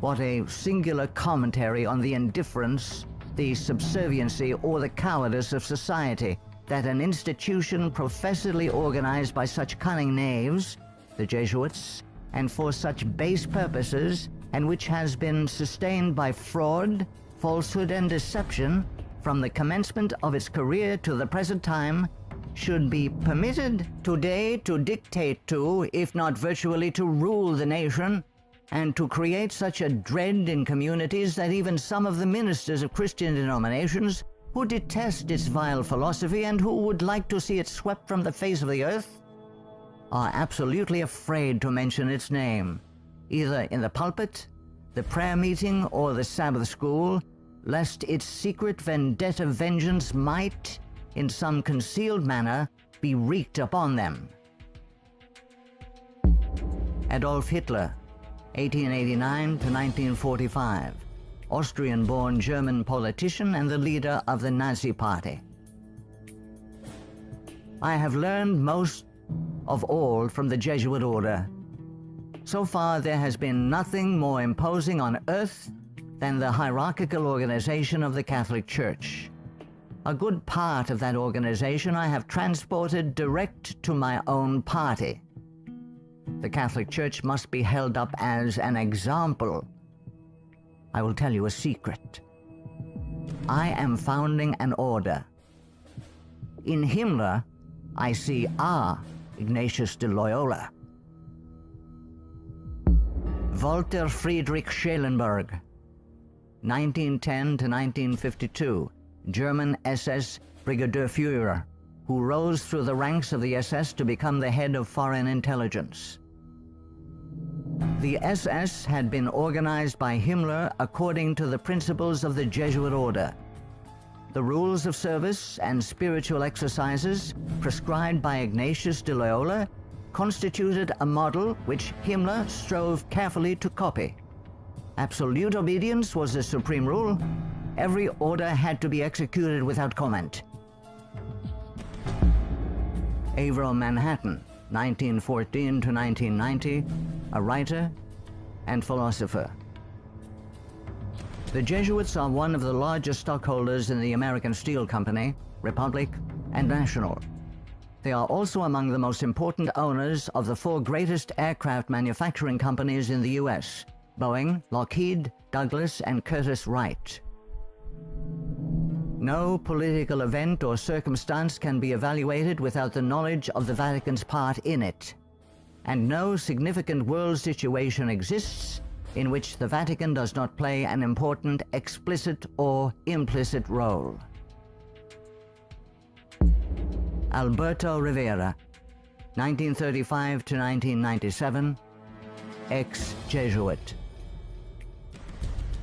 What a singular commentary on the indifference, the subserviency, or the cowardice of society that an institution professedly organized by such cunning knaves, the Jesuits, and for such base purposes, and which has been sustained by fraud, falsehood, and deception from the commencement of its career to the present time, should be permitted today to dictate to, if not virtually to rule the nation, and to create such a dread in communities that even some of the ministers of Christian denominations, who detest its vile philosophy and who would like to see it swept from the face of the earth, are absolutely afraid to mention its name, either in the pulpit, the prayer meeting, or the Sabbath school, lest its secret vendetta vengeance might, in some concealed manner, be wreaked upon them. Adolf Hitler, 1889 to 1945, Austrian-born German politician and the leader of the Nazi Party. I have learned most of all from the Jesuit order. So far, there has been nothing more imposing on earth than the hierarchical organization of the Catholic Church. A good part of that organization I have transported direct to my own party. The Catholic Church must be held up as an example. I will tell you a secret. I am founding an order. In Himmler, I see our Ignatius de Loyola. Walter Friedrich Schellenberg, 1910 to 1952, German SS Brigadier Führer, who rose through the ranks of the SS to become the head of foreign intelligence. The SS had been organized by Himmler according to the principles of the Jesuit order. The rules of service and spiritual exercises prescribed by Ignatius de Loyola constituted a model which Himmler strove carefully to copy. Absolute obedience was the supreme rule. Every order had to be executed without comment. Avro Manhattan, 1914 to 1990, a writer and philosopher. The Jesuits are one of the largest stockholders in the American Steel Company, Republic, and National. They are also among the most important owners of the 4 greatest aircraft manufacturing companies in the U.S., Boeing, Lockheed, Douglas, and Curtiss-Wright. No political event or circumstance can be evaluated without the knowledge of the Vatican's part in it, and no significant world situation exists in which the Vatican does not play an important explicit or implicit role. Alberto Rivera, 1935 to 1997, ex-Jesuit.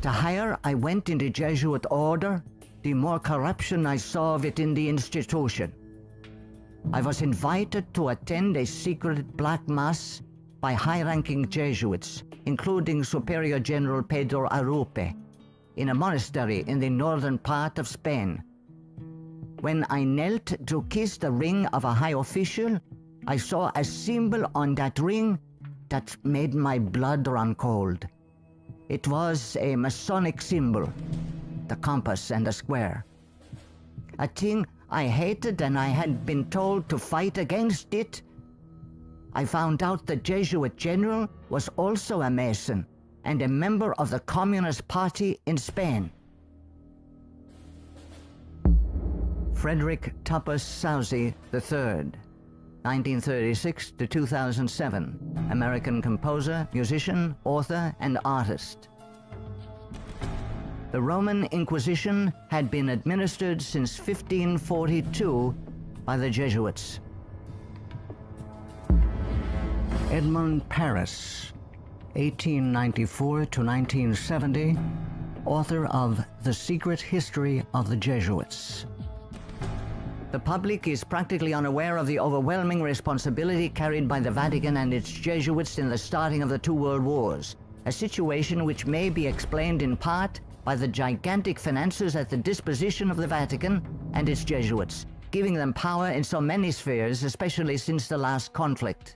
The higher I went in the Jesuit order, the more corruption I saw of it in the institution. I was invited to attend a secret black mass by high-ranking Jesuits, including Superior General Pedro Arrupe, in a monastery in the northern part of Spain. When I knelt to kiss the ring of a high official, I saw a symbol on that ring that made my blood run cold. It was a Masonic symbol, the compass and the square. A thing I hated, and I had been told to fight against it. I found out the Jesuit general was also a Mason and a member of the Communist Party in Spain. Frederick Tupper Southey III, 1936 to 2007, American composer, musician, author, and artist. The Roman Inquisition had been administered since 1542 by the Jesuits. Edmund Paris, 1894 to 1970, author of The Secret History of the Jesuits. The public is practically unaware of the overwhelming responsibility carried by the Vatican and its Jesuits in the starting of the 2 world wars, a situation which may be explained in part by the gigantic finances at the disposition of the Vatican and its Jesuits, giving them power in so many spheres, especially since the last conflict.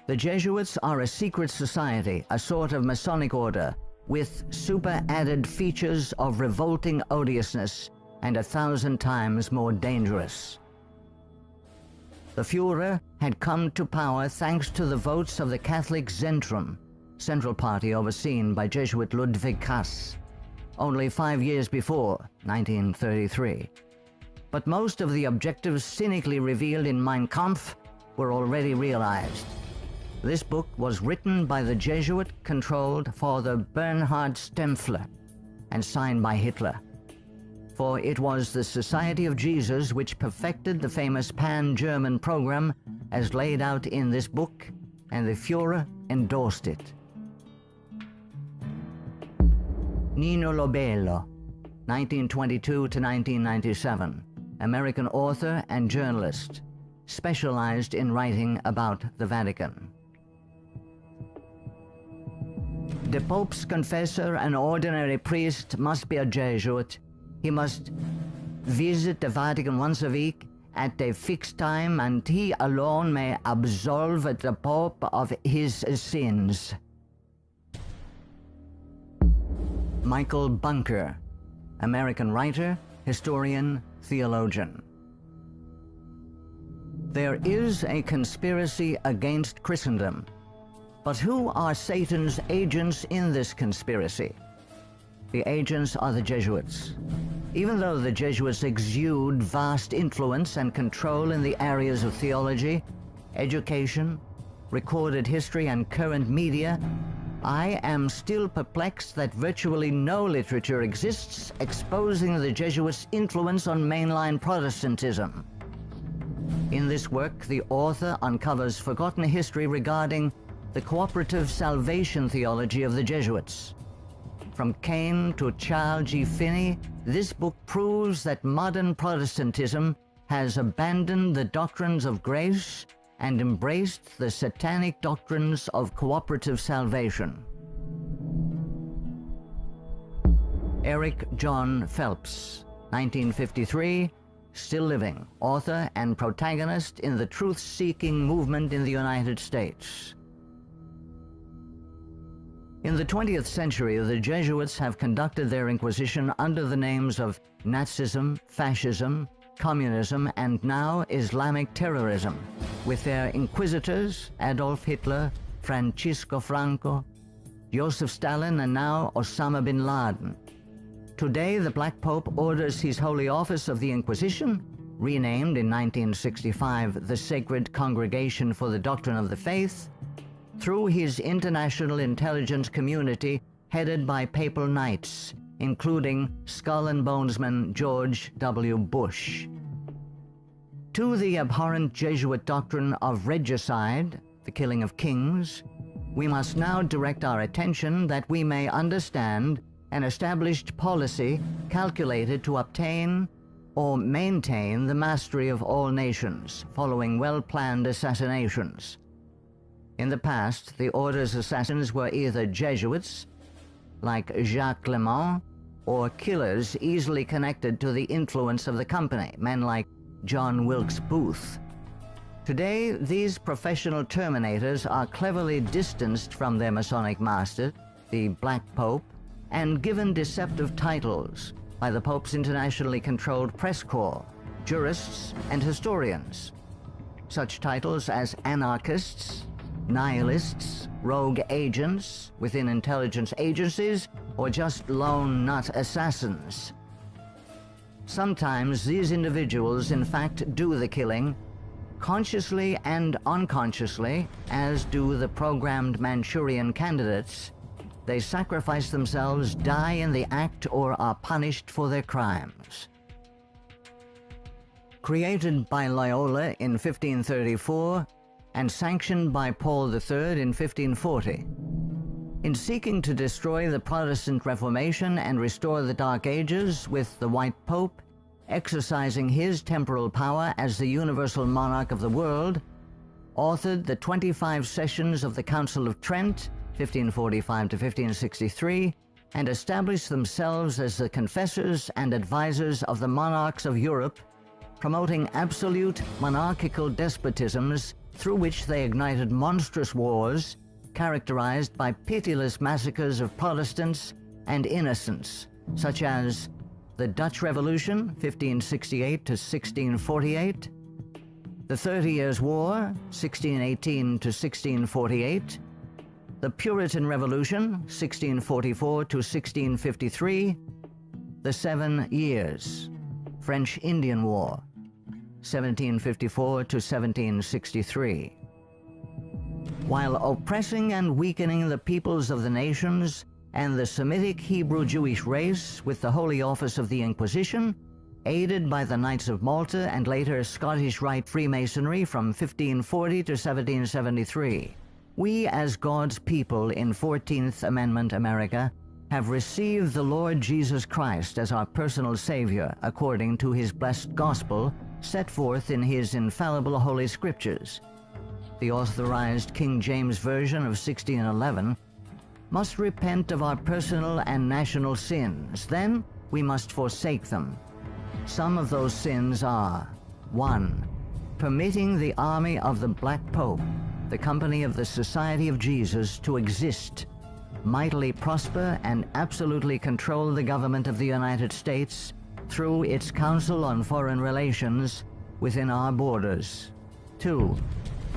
The Jesuits are a secret society, a sort of Masonic order, with super-added features of revolting odiousness and 1,000 times more dangerous. The Führer had come to power thanks to the votes of the Catholic Zentrum, Central Party overseen by Jesuit Ludwig Kass, only 5 years before, 1933. But most of the objectives cynically revealed in Mein Kampf were already realized. This book was written by the Jesuit-controlled Father Bernhard Stempfler and signed by Hitler. For it was the Society of Jesus which perfected the famous Pan-German program as laid out in this book, and the Führer endorsed it. Nino Lobello, 1922 to 1997, American author and journalist, specialized in writing about the Vatican. The Pope's confessor, an ordinary priest, must be a Jesuit. He must visit the Vatican once a week at a fixed time, and he alone may absolve the Pope of his sins. Michael Bunker, American writer, historian, theologian. There is a conspiracy against Christendom. But who are Satan's agents in this conspiracy? The agents are the Jesuits. Even though the Jesuits exude vast influence and control in the areas of theology, education, recorded history, and current media, I am still perplexed that virtually no literature exists exposing the Jesuits' influence on mainline Protestantism. In this work, the author uncovers forgotten history regarding the cooperative salvation theology of the Jesuits. From Cain to Charles G. Finney, this book proves that modern Protestantism has abandoned the doctrines of grace and embraced the satanic doctrines of cooperative salvation. Eric John Phelps, 1953, still living, author and protagonist in the truth-seeking movement in the United States. In the 20th century, the Jesuits have conducted their inquisition under the names of Nazism, fascism, communism, and now Islamic terrorism, with their inquisitors Adolf Hitler, Francisco Franco, Joseph Stalin, and now Osama bin Laden. Today, the Black Pope orders his Holy Office of the Inquisition, renamed in 1965 the Sacred Congregation for the Doctrine of the Faith, through his international intelligence community headed by papal knights, including Skull and Bonesman George W. Bush. To the abhorrent Jesuit doctrine of regicide, the killing of kings, we must now direct our attention that we may understand an established policy calculated to obtain or maintain the mastery of all nations following well-planned assassinations. In the past, the order's assassins were either Jesuits, like Jacques Clement, or killers easily connected to the influence of the company, men like John Wilkes Booth. Today, these professional terminators are cleverly distanced from their Masonic master, the Black Pope, and given deceptive titles by the Pope's internationally controlled press corps, jurists, and historians. Such titles as anarchists, nihilists, rogue agents within intelligence agencies, or just lone nut assassins. Sometimes these individuals in fact do the killing, consciously and unconsciously, as do the programmed Manchurian candidates. They sacrifice themselves, die in the act, or are punished for their crimes. Created by Loyola in 1534, and sanctioned by Paul III in 1540. In seeking to destroy the Protestant Reformation and restore the Dark Ages with the White Pope, exercising his temporal power as the universal monarch of the world, authored the 25 sessions of the Council of Trent, 1545 to 1563, and established themselves as the confessors and advisors of the monarchs of Europe, promoting absolute monarchical despotisms through which they ignited monstrous wars characterized by pitiless massacres of Protestants and innocents, such as the Dutch Revolution, 1568 to 1648, the 30 Years' War, 1618 to 1648, the Puritan Revolution, 1644 to 1653, the 7 Years, French Indian War, 1754 to 1763. While oppressing and weakening the peoples of the nations and the Semitic Hebrew Jewish race with the Holy Office of the Inquisition, aided by the Knights of Malta and later Scottish Rite Freemasonry from 1540 to 1773, we as God's people in 14th Amendment America have received the Lord Jesus Christ as our personal Savior according to his blessed gospel set forth in his infallible Holy Scriptures. The authorized King James Version of 1611 must repent of our personal and national sins. Then we must forsake them. Some of those sins are: 1. Permitting the army of the Black Pope, the company of the Society of Jesus, to exist, mightily prosper, and absolutely control the government of the United States through its Council on Foreign Relations within our borders. 2.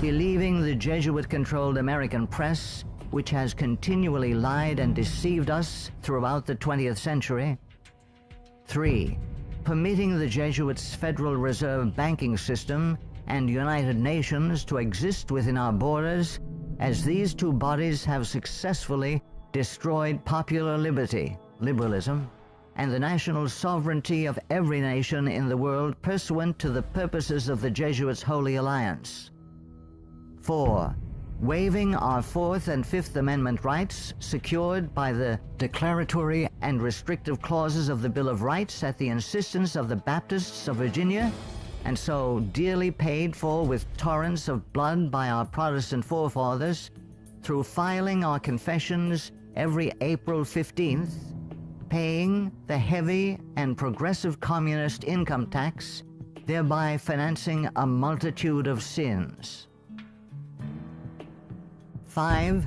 Believing the Jesuit-controlled American press, which has continually lied and deceived us throughout the 20th century. 3. Permitting the Jesuits' Federal Reserve banking system and United Nations to exist within our borders, as these two bodies have successfully destroyed popular liberty, liberalism, and the national sovereignty of every nation in the world pursuant to the purposes of the Jesuits' Holy Alliance. 4. waiving our Fourth and Fifth Amendment rights secured by the declaratory and restrictive clauses of the Bill of Rights at the insistence of the Baptists of Virginia, and so dearly paid for with torrents of blood by our Protestant forefathers, through filing our confessions every April 15th, paying the heavy and progressive communist income tax, thereby financing a multitude of sins. 5.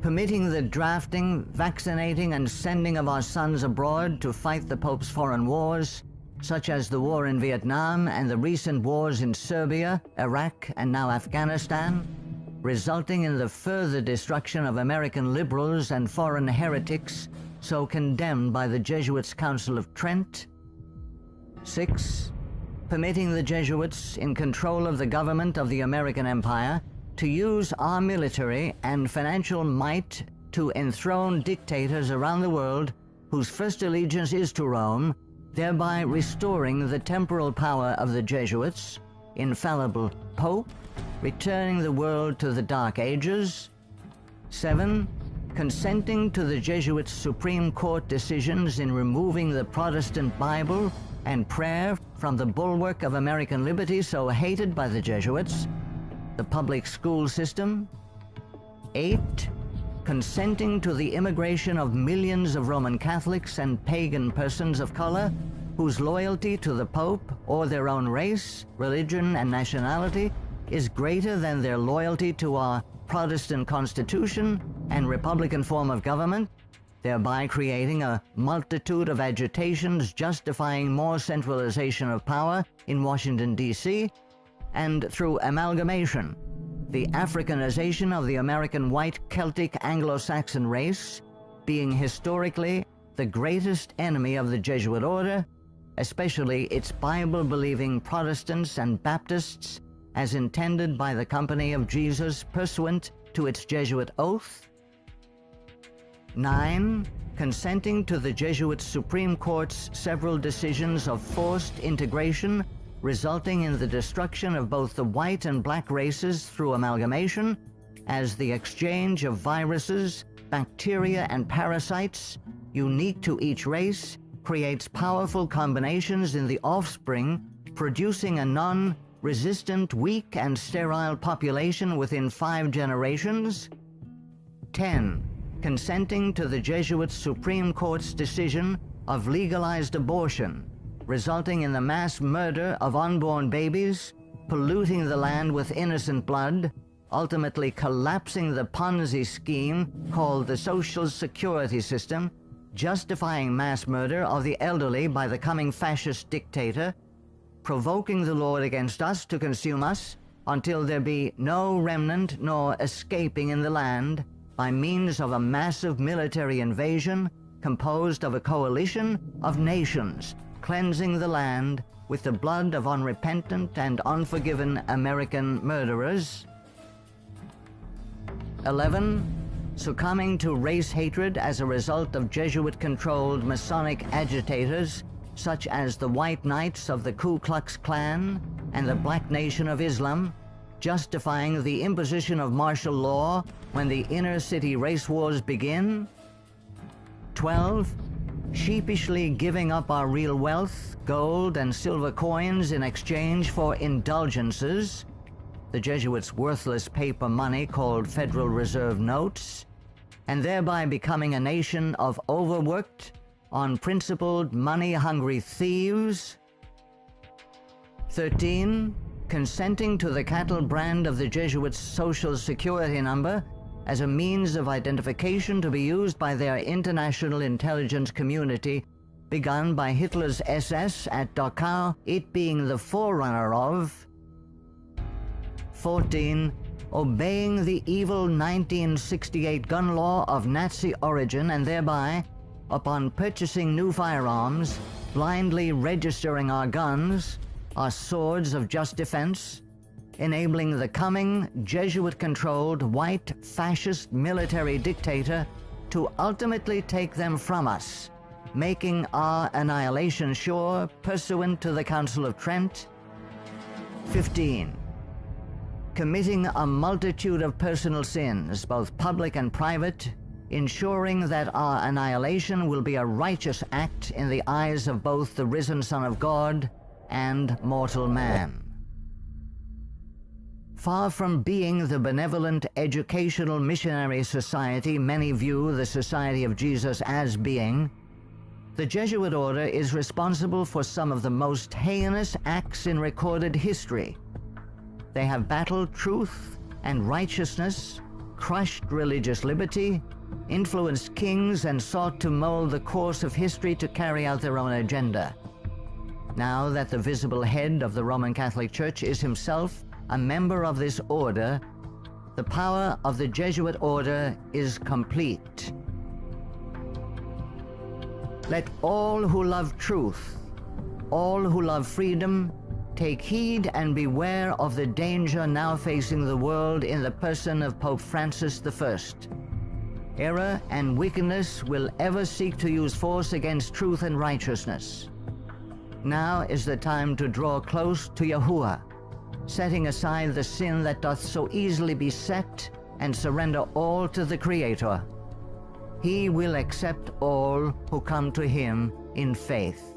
Permitting the drafting, vaccinating, and sending of our sons abroad to fight the Pope's foreign wars, such as the war in Vietnam and the recent wars in Serbia, Iraq, and now Afghanistan, resulting in the further destruction of American liberals and foreign heretics so condemned by the Jesuits' Council of Trent. 6. Permitting the Jesuits in control of the government of the American Empire to use our military and financial might to enthrone dictators around the world whose first allegiance is to Rome, thereby restoring the temporal power of the Jesuits, infallible Pope, returning the world to the Dark Ages. 7. Consenting to the Jesuits' Supreme Court decisions in removing the Protestant Bible and prayer from the bulwark of American liberty so hated by the Jesuits, the public school system. 8. Consenting to the immigration of millions of Roman Catholics and pagan persons of color whose loyalty to the Pope or their own race, religion, and nationality is greater than their loyalty to our Protestant Constitution and Republican form of government, thereby creating a multitude of agitations justifying more centralization of power in Washington, D.C., and through amalgamation, the Africanization of the American white Celtic Anglo-Saxon race being historically the greatest enemy of the Jesuit order, especially its Bible-believing Protestants and Baptists, as intended by the Company of Jesus pursuant to its Jesuit oath. 9. Consenting to the Jesuit Supreme Court's several decisions of forced integration resulting in the destruction of both the white and black races through amalgamation, as the exchange of viruses, bacteria, and parasites unique to each race creates powerful combinations in the offspring, producing a non-resistant, weak, and sterile population within 5 generations. 10. Consenting to the Jesuit Supreme Court's decision of legalized abortion, resulting in the mass murder of unborn babies, polluting the land with innocent blood, ultimately collapsing the Ponzi scheme called the Social Security system, justifying mass murder of the elderly by the coming fascist dictator, provoking the Lord against us to consume us until there be no remnant nor escaping in the land by means of a massive military invasion composed of a coalition of nations, cleansing the land with the blood of unrepentant and unforgiven American murderers. 11. Succumbing to race hatred as a result of Jesuit-controlled Masonic agitators such as the White Knights of the Ku Klux Klan and the Black Nation of Islam, justifying the imposition of martial law when the inner-city race wars begin. 12. Sheepishly giving up our real wealth, gold and silver coins in exchange for indulgences, the Jesuits' worthless paper money called Federal Reserve notes, and thereby becoming a nation of overworked, unprincipled, money-hungry thieves. 13. Consenting to the cattle brand of the Jesuits' Social Security number as a means of identification to be used by their international intelligence community, begun by Hitler's SS at Dachau, it being the forerunner of. 14. Obeying the evil 1968 gun law of Nazi origin and thereby, upon purchasing new firearms, blindly registering our guns, our swords of just defense, enabling the coming Jesuit-controlled white fascist military dictator to ultimately take them from us, making our annihilation sure pursuant to the Council of Trent. 15. committing a multitude of personal sins, both public and private, ensuring that our annihilation will be a righteous act in the eyes of both the risen Son of God and mortal man. Far from being the benevolent educational missionary society many view the Society of Jesus as being, the Jesuit order is responsible for some of the most heinous acts in recorded history. They have battled truth and righteousness, crushed religious liberty, influenced kings, and sought to mold the course of history to carry out their own agenda. Now that the visible head of the Roman Catholic Church is himself a member of this order, the power of the Jesuit order is complete. Let all who love truth, all who love freedom, take heed and beware of the danger now facing the world in the person of Pope Francis I. Error and wickedness will ever seek to use force against truth and righteousness. Now is the time to draw close to Yahuwah, setting aside the sin that doth so easily beset, and surrender all to the Creator. He will accept all who come to him in faith.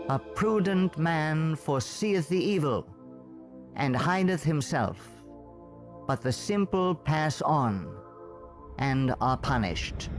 A prudent man foreseeth the evil, and hideth himself, but the simple pass on, and are punished.